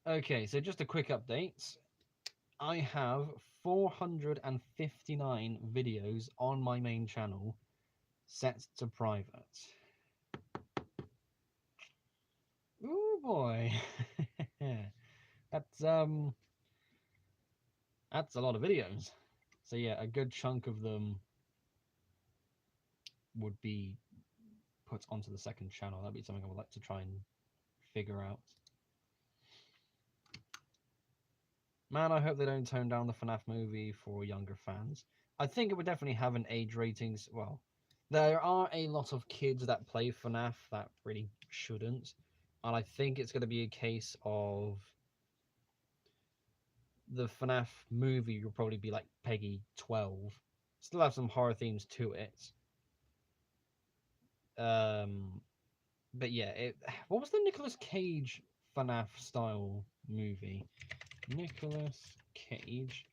Okay, so just a quick update. I have 459 videos on my main channel set to private. Oh boy. That's that's a lot of videos. So yeah, a good chunk of them would be put onto the second channel. That'd be something I would like to try and figure out. Man, I hope they don't tone down the FNAF movie for younger fans. I think it would definitely have an age ratings. Well, there are a lot of kids that play FNAF that really shouldn't. And I think it's going to be a case of the FNAF movie will probably be like Peggy 12. Still have some horror themes to it. But yeah, what was the Nicolas Cage FNAF style movie? Nicolas Cage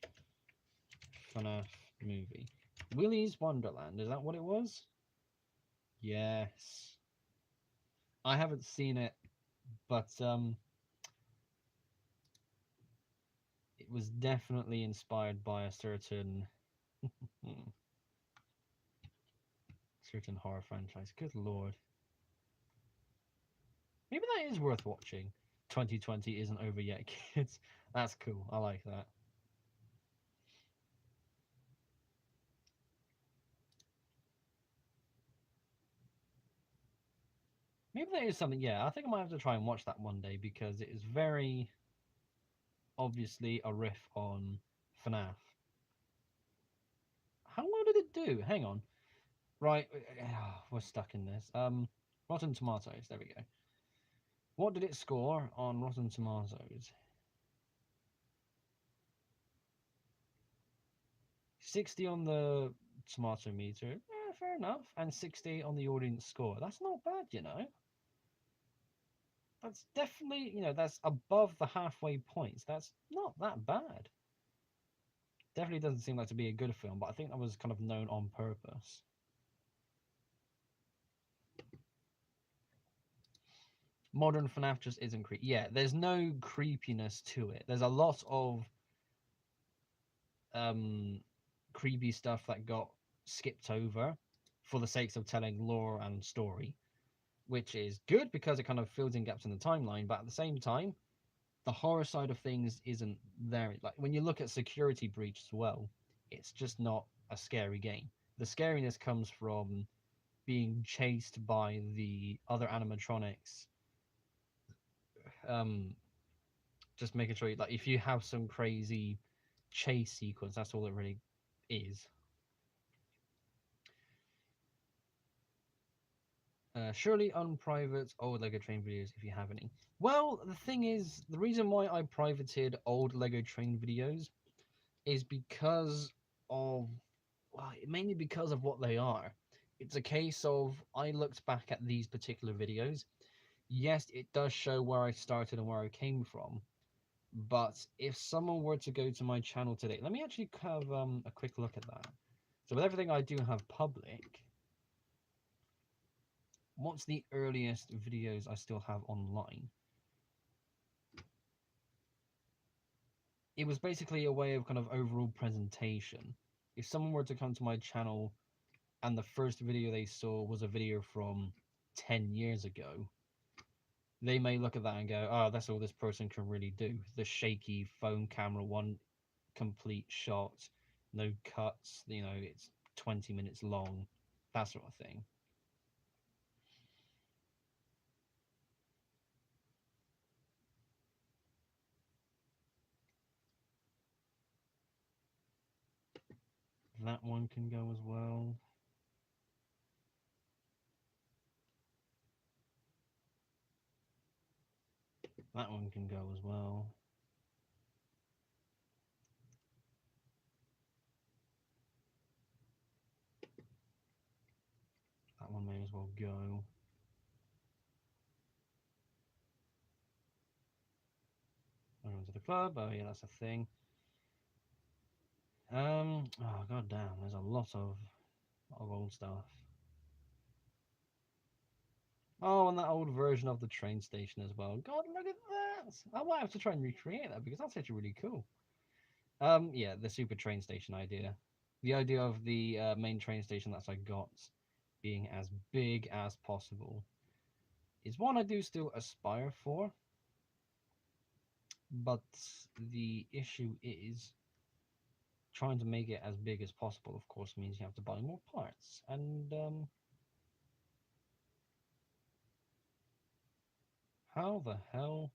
FNAF movie. Willy's Wonderland, is that what it was? Yes. I haven't seen it, but it was definitely inspired by a certain certain horror franchise. Good lord. Maybe that is worth watching. 2020 isn't over yet, kids. That's cool. I like that. Maybe that is something, yeah, I think I might have to try and watch that one day because it is very obviously a riff on FNAF. How long did it do? Hang on. Right, we're stuck in this. Rotten Tomatoes, there we go. What did it score on Rotten Tomatoes? 60 on the tomato meter, fair enough, and 60 on the audience score. That's not bad, you know. That's definitely, you know, that's above the halfway points. That's not that bad. Definitely doesn't seem like to be a good film, but I think that was kind of known on purpose. Modern FNAF just isn't creepy. Yeah, there's no creepiness to it. There's a lot of creepy stuff that got skipped over for the sakes of telling lore and story, which is good because it kind of fills in gaps in the timeline, but at the same time, the horror side of things isn't there. Like when you look at Security Breach as well, it's just not a scary game. The scariness comes from being chased by the other animatronics. Just making sure, like, if you have some crazy chase sequence, that's all it really is. Surely unprivate old Lego Train videos if you have any. Well, the thing is, the reason why I privated old Lego Train videos is because of, well, mainly because of what they are. It's a case of I looked back at these particular videos. Yes, it does show where I started and where I came from. But if someone were to go to my channel today, let me actually have a quick look at that. So with everything I do have public, what's the earliest videos I still have online? It was basically a way of kind of overall presentation. If someone were to come to my channel and the first video they saw was a video from 10 years ago, they may look at that and go, oh, that's all this person can really do. The shaky phone camera, one complete shot, no cuts, you know, it's 20 minutes long, that sort of thing. That one can go as well. That one can go as well. That one may as well go. Everyone to the club. Oh yeah, that's a thing. Oh god damn, there's a lot of old stuff. Oh, and that old version of the train station as well. God, look at that! I might have to try and recreate that because that's actually really cool. Yeah, the super train station idea. The idea of the main train station that I got being as big as possible is one I do still aspire for. But the issue is trying to make it as big as possible, of course, means you have to buy more parts. And How the hell?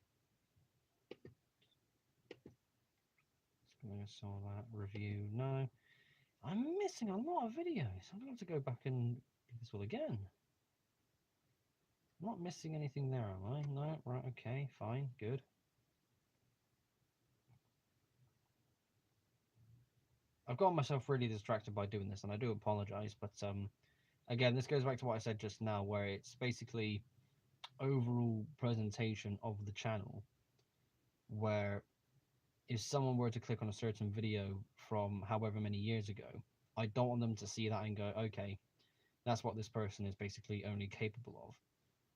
I saw that review. No. I'm missing a lot of videos. I'm going to have to go back and do this all again. I'm not missing anything there, am I? No, right, okay, fine, good. I've got myself really distracted by doing this, and I do apologize, but again, this goes back to what I said just now, where it's basically overall presentation of the channel, where if someone were to click on a certain video from however many years ago, I don't want them to see that and go, okay, that's what this person is basically only capable of.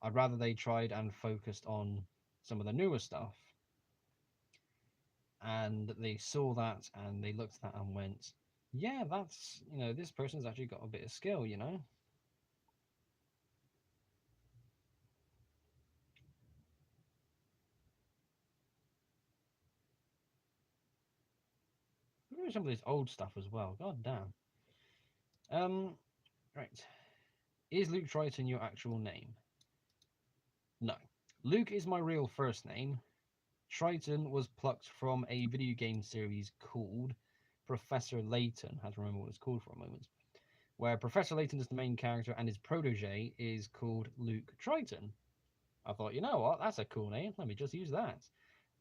I'd rather they tried and focused on some of the newer stuff, and they saw that and they looked at that and went, yeah, that's, this person's actually got a bit of skill, Maybe some of this old stuff as well. God damn. Right. Is Luke Triton your actual name? No. Luke is my real first name. Triton was plucked from a video game series called Professor Layton. I have to remember what it's called for a moment. Where Professor Layton is the main character and his protege is called Luke Triton. I thought, you know what, that's a cool name. Let me just use that.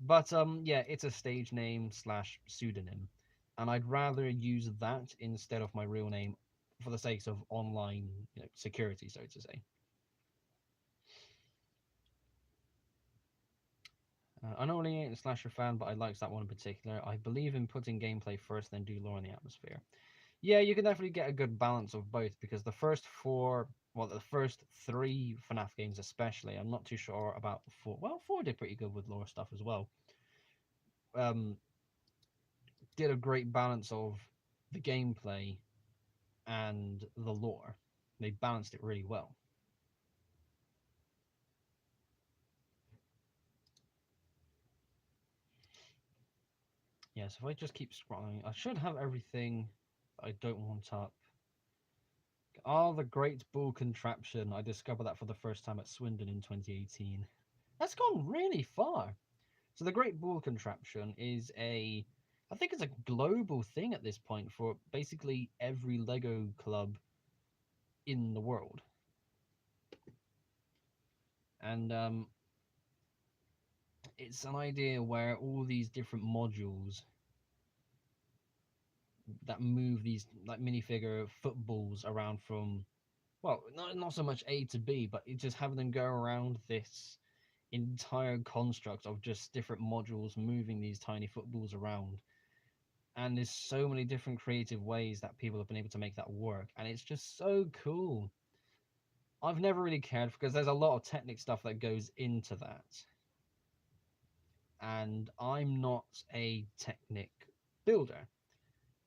But yeah, it's a stage name slash pseudonym, and I'd rather use that instead of my real name for the sakes of online, security, so to say. I know only ain't a slasher fan, but I likes that one in particular. I believe in putting gameplay first, then do lore in the atmosphere. Yeah, you can definitely get a good balance of both, because the first four, well, the first three FNAF games especially, I'm not too sure about four. Well, four did pretty good with lore stuff as well. Did a great balance of the gameplay and the lore. They balanced it really well. Yeah, so if I just keep scrolling, I should have everything that I don't want up. Oh, the Great Bull Contraption. I discovered that for the first time at Swindon in 2018. That's gone really far. So the Great Bull Contraption is I think it's a global thing at this point for basically every Lego club in the world. And it's an idea where all these different modules that move these like minifigure footballs around from, well, not so much A to B, but it's just having them go around this entire construct of just different modules moving these tiny footballs around. And there's so many different creative ways that people have been able to make that work, and it's just so cool. I've never really cared because there's a lot of technic stuff that goes into that, and I'm not a technic builder.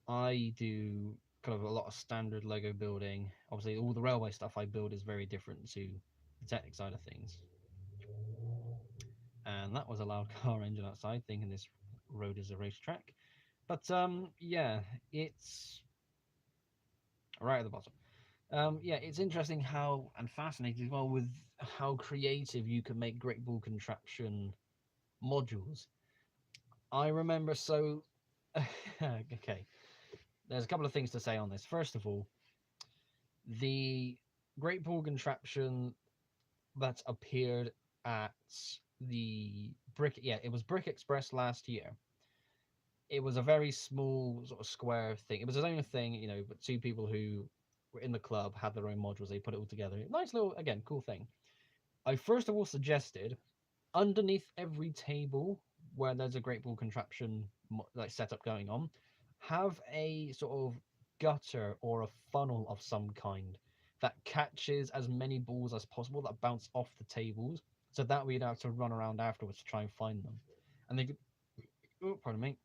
I do kind of a lot of standard Lego building. Obviously, all the railway stuff I build is very different to the technic side of things. And that was a loud car engine outside, thinking this road is a racetrack. But yeah, it's right at the bottom. Yeah, it's interesting how, and fascinating as well, with how creative you can make Great Ball Contraption modules. I remember so. Okay, there's a couple of things to say on this. First of all, the Great Ball Contraption that appeared at the Brick, yeah, it was Brick Express last year. It was a very small sort of square thing. It was its own thing, but two people who were in the club had their own modules. They put it all together. Nice little, again, cool thing. I first of all suggested underneath every table where there's a Great Ball Contraption like setup going on, have a sort of gutter or a funnel of some kind that catches as many balls as possible that bounce off the tables, so that we'd have to run around afterwards to try and find them. And they could, oh, pardon me,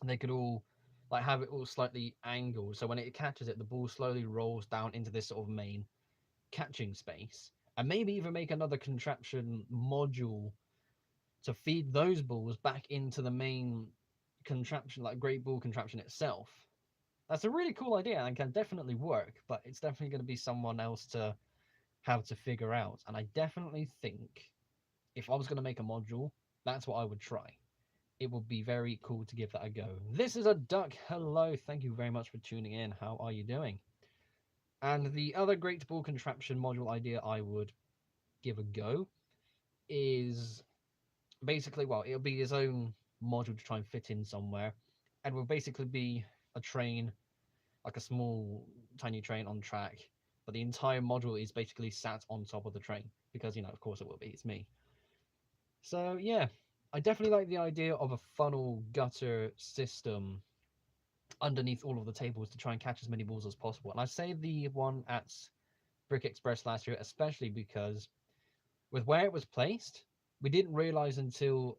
they could all like have it all slightly angled, so when it catches it, the ball slowly rolls down into this sort of main catching space, and maybe even make another contraption module to feed those balls back into the main contraption, like Great Ball Contraption itself. That's a really cool idea and can definitely work, but it's definitely going to be someone else to have to figure out. And I definitely think if I was going to make a module, that's what I would try. It would be very cool to give that a go. This is a duck. Hello, thank you very much for tuning in. How are you doing? And the other great ball contraption module idea I would give a go is basically, well, it'll be his own module to try and fit in somewhere, and will basically be a train, like a small tiny train on track, but the entire module is basically sat on top of the train, because, you know, of course it will be, it's me. So yeah, I definitely like the idea of a funnel gutter system underneath all of the tables to try and catch as many balls as possible. And I say the one at Brick Express last year especially because with where it was placed, we didn't realize until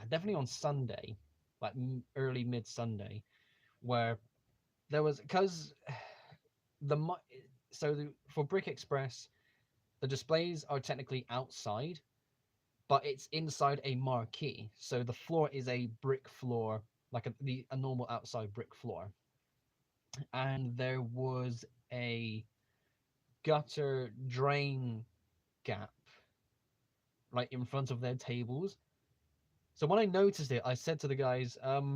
definitely on Sunday, like early mid Sunday, where there was, because the for Brick Express, the displays are technically outside, but it's inside a marquee, so the floor is a brick floor, like a normal outside brick floor, and there was a gutter drain gap right in front of their tables. So when I noticed it, I said to the guys, are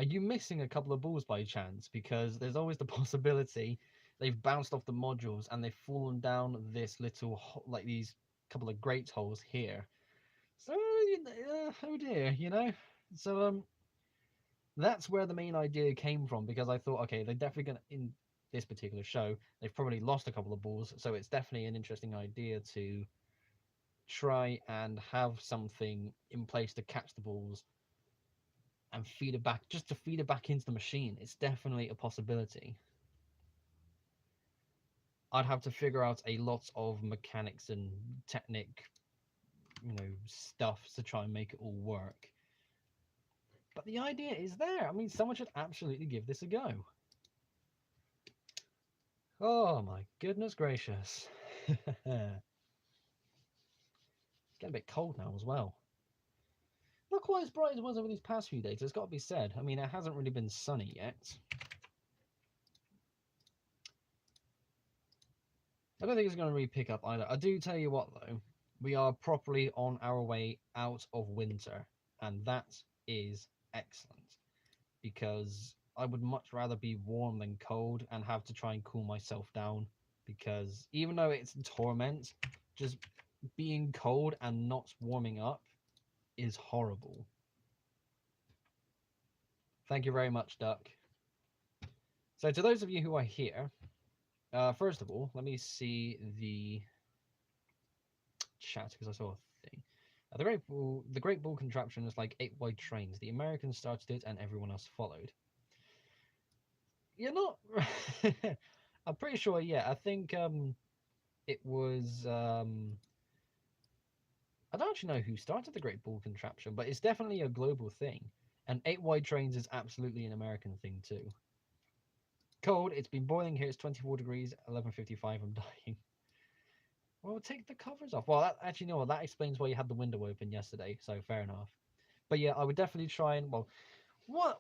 you missing a couple of balls by chance? Because there's always the possibility they've bounced off the modules and they've fallen down this little, like these couple of grate holes here. So, oh dear, you know? So, that's where the main idea came from, because I thought, okay, they're definitely going to, in this particular show, they've probably lost a couple of balls, so it's definitely an interesting idea to try and have something in place to catch the balls and feed it back, just to feed it back into the machine. It's definitely a possibility. I'd have to figure out a lot of mechanics and technique, stuff to try and make it all work. But the idea is there. I mean, someone should absolutely give this a go. Oh my goodness gracious. It's getting a bit cold now as well. Not quite as bright as it was over these past few days, it's got to be said. I mean, it hasn't really been sunny yet. I don't think it's going to really pick up either. I do tell you what, though, we are properly on our way out of winter, and that is excellent, because I would much rather be warm than cold and have to try and cool myself down, because even though it's torment, just being cold and not warming up is horrible. Thank you very much, Duck. So to those of you who are here, first of all, let me see the chat, because I saw a thing. The Great Ball contraption is like 8 wide trains. The Americans started it and everyone else followed. You're not... I'm pretty sure, yeah. I think it was... I don't actually know who started the Great Ball contraption, but it's definitely a global thing. And 8 wide trains is absolutely an American thing too. Cold, it's been boiling here. It's 24 degrees, 11:55. I'm dying. Well, take the covers off. Well, actually, no, that explains why you had the window open yesterday. So fair enough. But yeah, I would definitely try and, well,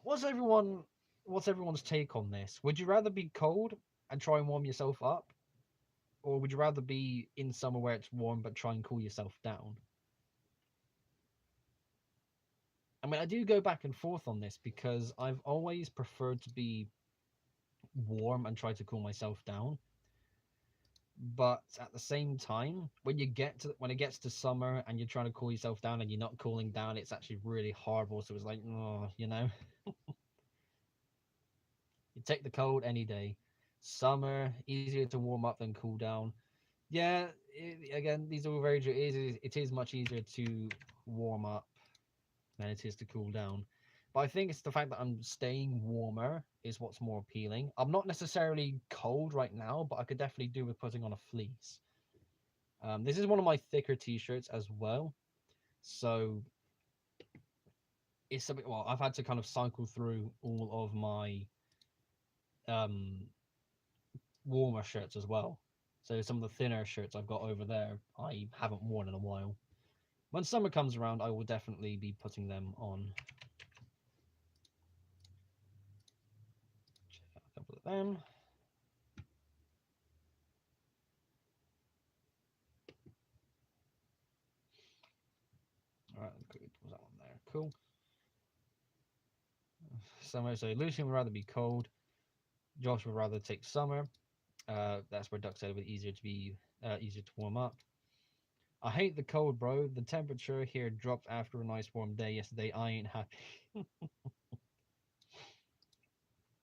what's everyone's take on this? Would you rather be cold and try and warm yourself up, or would you rather be in summer where it's warm but try and cool yourself down? I mean, I do go back and forth on this because I've always preferred to be warm and try to cool myself down. But at the same time, when it gets to summer and you're trying to cool yourself down and you're not cooling down, it's actually really horrible. So it's like, oh, you take the cold any day. Summer, easier to warm up than cool down. Yeah, again, these are all very true. It is much easier to warm up than it is to cool down. But I think it's the fact that I'm staying warmer is what's more appealing. I'm not necessarily cold right now, but I could definitely do with putting on a fleece. This is one of my thicker t-shirts as well. So it's a bit, well, I've had to kind of cycle through all of my warmer shirts as well. So some of the thinner shirts I've got over there, I haven't worn in a while. When summer comes around, I will definitely be putting them on. Check out a couple of them. include. Was that one there? Cool. Summer. So Lucian would rather be cold. Josh would rather take summer. That's where Duck said it would be easier to warm up. I hate the cold, bro. The temperature here dropped after a nice warm day yesterday. I ain't happy.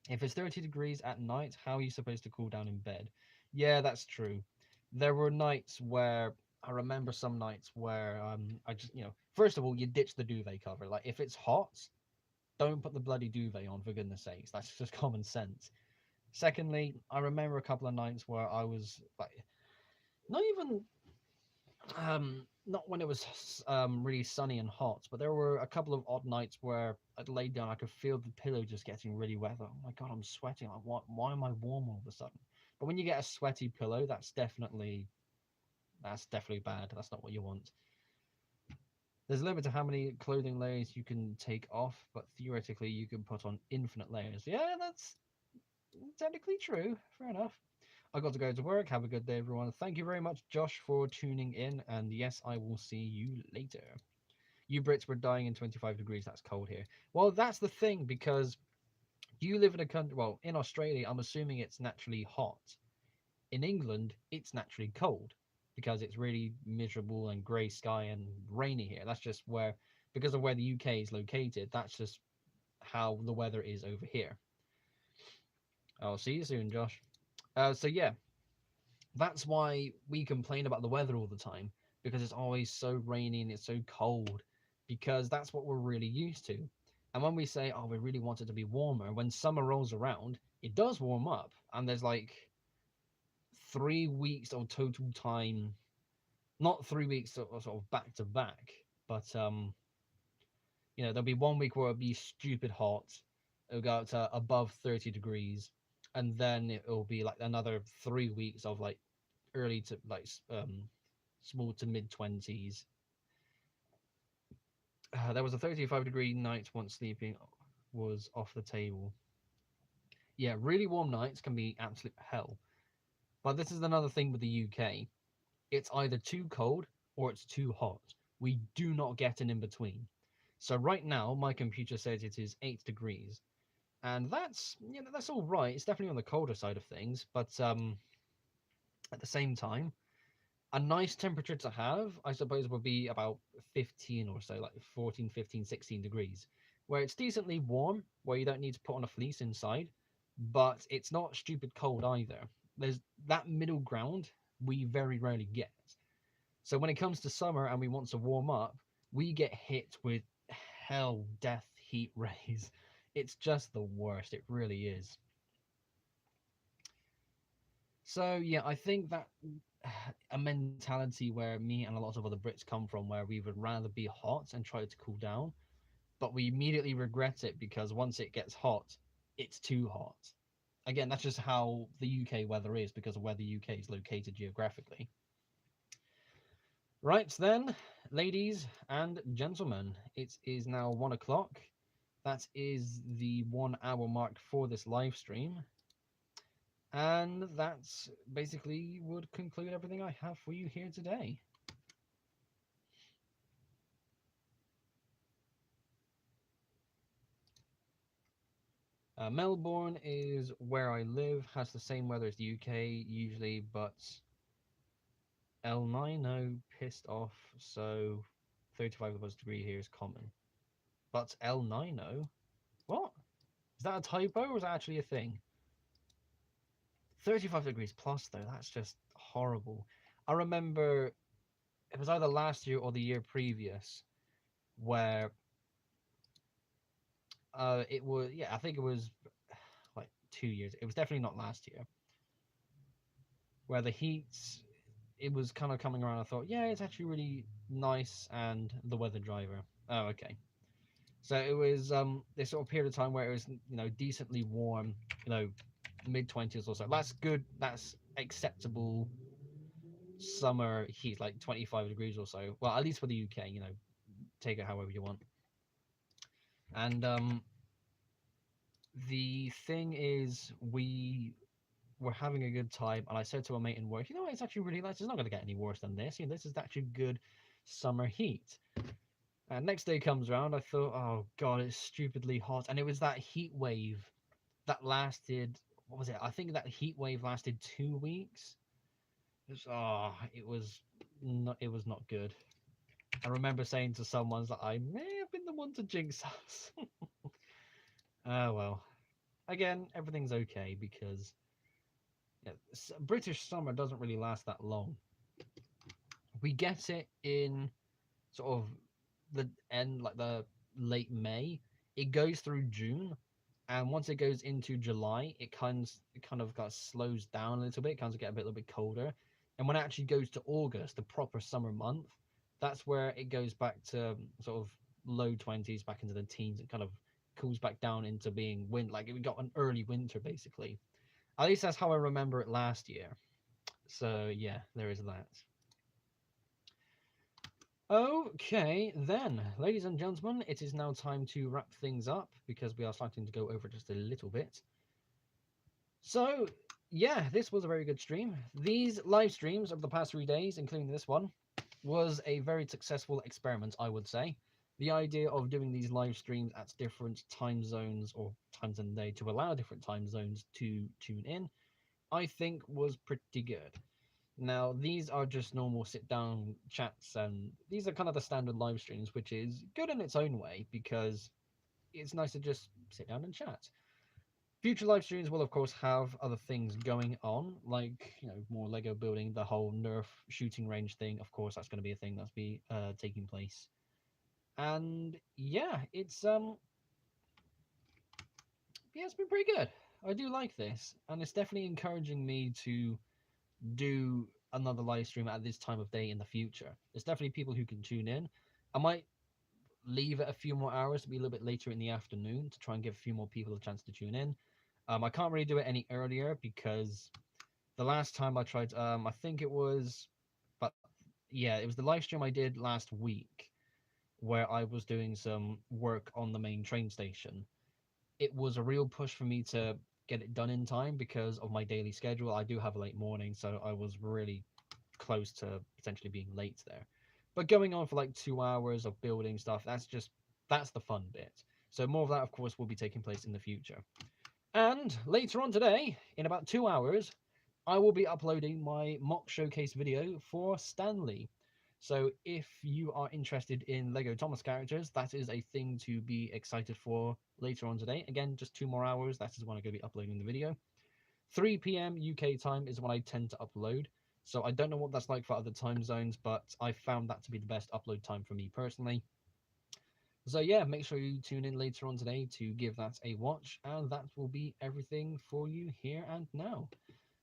If it's 30 degrees at night, how are you supposed to cool down in bed? Yeah, that's true. There were nights where I remember some nights where I just, first of all, you ditch the duvet cover. Like, if it's hot, don't put the bloody duvet on, for goodness sakes. That's just common sense. Secondly, I remember a couple of nights where I was like, not even not when it was really sunny and hot, but there were a couple of odd nights where I'd laid down, I could feel the pillow just getting really wet. Oh my god, I'm sweating. Like, why am I warm all of a sudden? But when you get a sweaty pillow, that's definitely bad. That's not what you want. There's a limit to how many clothing layers you can take off, but theoretically you can put on infinite layers. Yeah, that's technically true. Fair enough. I got to go to work. Have a good day, everyone. Thank you very much, Josh, for tuning in. And yes, I will see you later. You Brits were dying in 25 degrees. That's cold here. Well, that's the thing, because you live in a country, well, in Australia, I'm assuming it's naturally hot. In England, it's naturally cold because it's really miserable and grey sky and rainy here. That's just where, because of where the UK is located, that's just how the weather is over here. I'll see you soon, Josh. So yeah, that's why we complain about the weather all the time, because it's always so rainy and it's so cold, because that's what we're really used to. And when we say, oh, we really want it to be warmer, when summer rolls around, it does warm up. And there's like 3 weeks of total time, not 3 weeks sort of back to back, but there'll be 1 week where it'll be stupid hot. It'll go up to above 30 degrees. And then it'll be like another 3 weeks of like early to like small to mid 20s. There was a 35-degree night once sleeping was off the table. Yeah, really warm nights can be absolute hell. But this is another thing with the UK. It's either too cold or it's too hot. We do not get an in between. So right now, my computer says it is 8 degrees. And that's all right. It's definitely on the colder side of things. But at the same time, a nice temperature to have, I suppose, would be about 15 or so, like 14, 15, 16 degrees, where it's decently warm, where you don't need to put on a fleece inside, but it's not stupid cold either. There's that middle ground we very rarely get. So when it comes to summer and we want to warm up, we get hit with hell, death, heat rays. It's just the worst. It really is. So yeah, I think that a mentality where me and a lot of other Brits come from, where we would rather be hot and try to cool down, but we immediately regret it because once it gets hot, it's too hot. Again, that's just how the UK weather is because of where the UK is located geographically. Right then, ladies and gentlemen, it is now 1 o'clock. That is the 1 hour mark for this live stream. And that basically would conclude everything I have for you here today. Melbourne is where I live, has the same weather as the UK usually, but L9, pissed off, so 35 degree here is common. But L9, what? Is that a typo or is that actually a thing? 35 degrees plus though, that's just horrible. I remember it was either last year or the year previous where it was, I think it was like 2 years. It was definitely not last year. Where the heat, it was kind of coming around. I thought, yeah, it's actually really nice, and the weather driver. Oh, okay. So it was this sort of period of time where it was, decently warm, mid-20s or so. That's good. That's acceptable summer heat, like 25 degrees or so. Well, at least for the UK, take it however you want. And the thing is, we were having a good time, and I said to a mate in work, it's actually really nice. It's not going to get any worse than this. This is actually good summer heat. And next day comes around, I thought, oh god, it's stupidly hot, and it was that heat wave that lasted. What was it? I think that heat wave lasted 2 weeks. It was not good. I remember saying to someone that I may have been the one to jinx us. Oh well. Again, everything's okay because yeah, British summer doesn't really last that long. We get it in sort of the end, like the late May. It goes through June, and once it goes into July, it kind of slows down a little bit. It kind of get a little bit colder, and when it actually goes to August, the proper summer month, that's where it goes back to sort of low 20s, back into the teens. It kind of cools back down into being like we got an early winter basically. At least that's how I remember it last year. So yeah, there is that. Okay, then, ladies and gentlemen, it is now time to wrap things up because we are starting to go over just a little bit. So, yeah, this was a very good stream. These live streams of the past 3 days, including this one, was a very successful experiment, I would say. The idea of doing these live streams at different time zones or times in the day to allow different time zones to tune in, I think was pretty good. Now, these are just normal sit down chats, and these are kind of the standard live streams, which is good in its own way because it's nice to just sit down and chat. Future live streams will, of course, have other things going on, like more Lego building, the whole Nerf shooting range thing. Of course, that's going to be a thing that's be taking place. And yeah, it's been pretty good. I do like this, and it's definitely encouraging me to do another live stream at this time of day in the future. There's definitely people who can tune in. I might leave it a few more hours to be a little bit later in the afternoon to try and give a few more people a chance to tune in. I can't really do it any earlier because the last time I tried, I think it was, but yeah, it was the live stream I did last week where I was doing some work on the main train station. It was a real push for me to get it done in time because of my daily schedule. I do have a late morning, so I was really close to potentially being late there. But going on for like 2 hours of building stuff, that's the fun bit. So more of that, of course, will be taking place in the future. And later on today, in about 2 hours, I will be uploading my mock showcase video for Stanley. So if you are interested in Lego Thomas characters, that is a thing to be excited for later on today. Again, just 2 more hours. That is when I'm going to be uploading the video. 3 p.m. UK time is when I tend to upload. So I don't know what that's like for other time zones, but I found that to be the best upload time for me personally. So yeah, make sure you tune in later on today to give that a watch, and that will be everything for you here and now.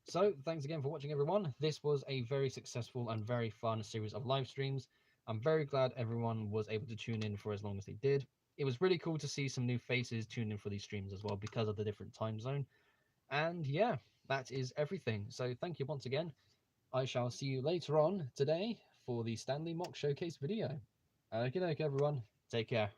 So thanks again for watching, everyone. This was a very successful and very fun series of live streams. I'm very glad everyone was able to tune in for as long as they did. It was really cool to see some new faces tune in for these streams as well because of the different time zone. And yeah, that is everything. So thank you once again. I shall see you later on today for the Stanley Mock Showcase video. Okay, everyone. Take care.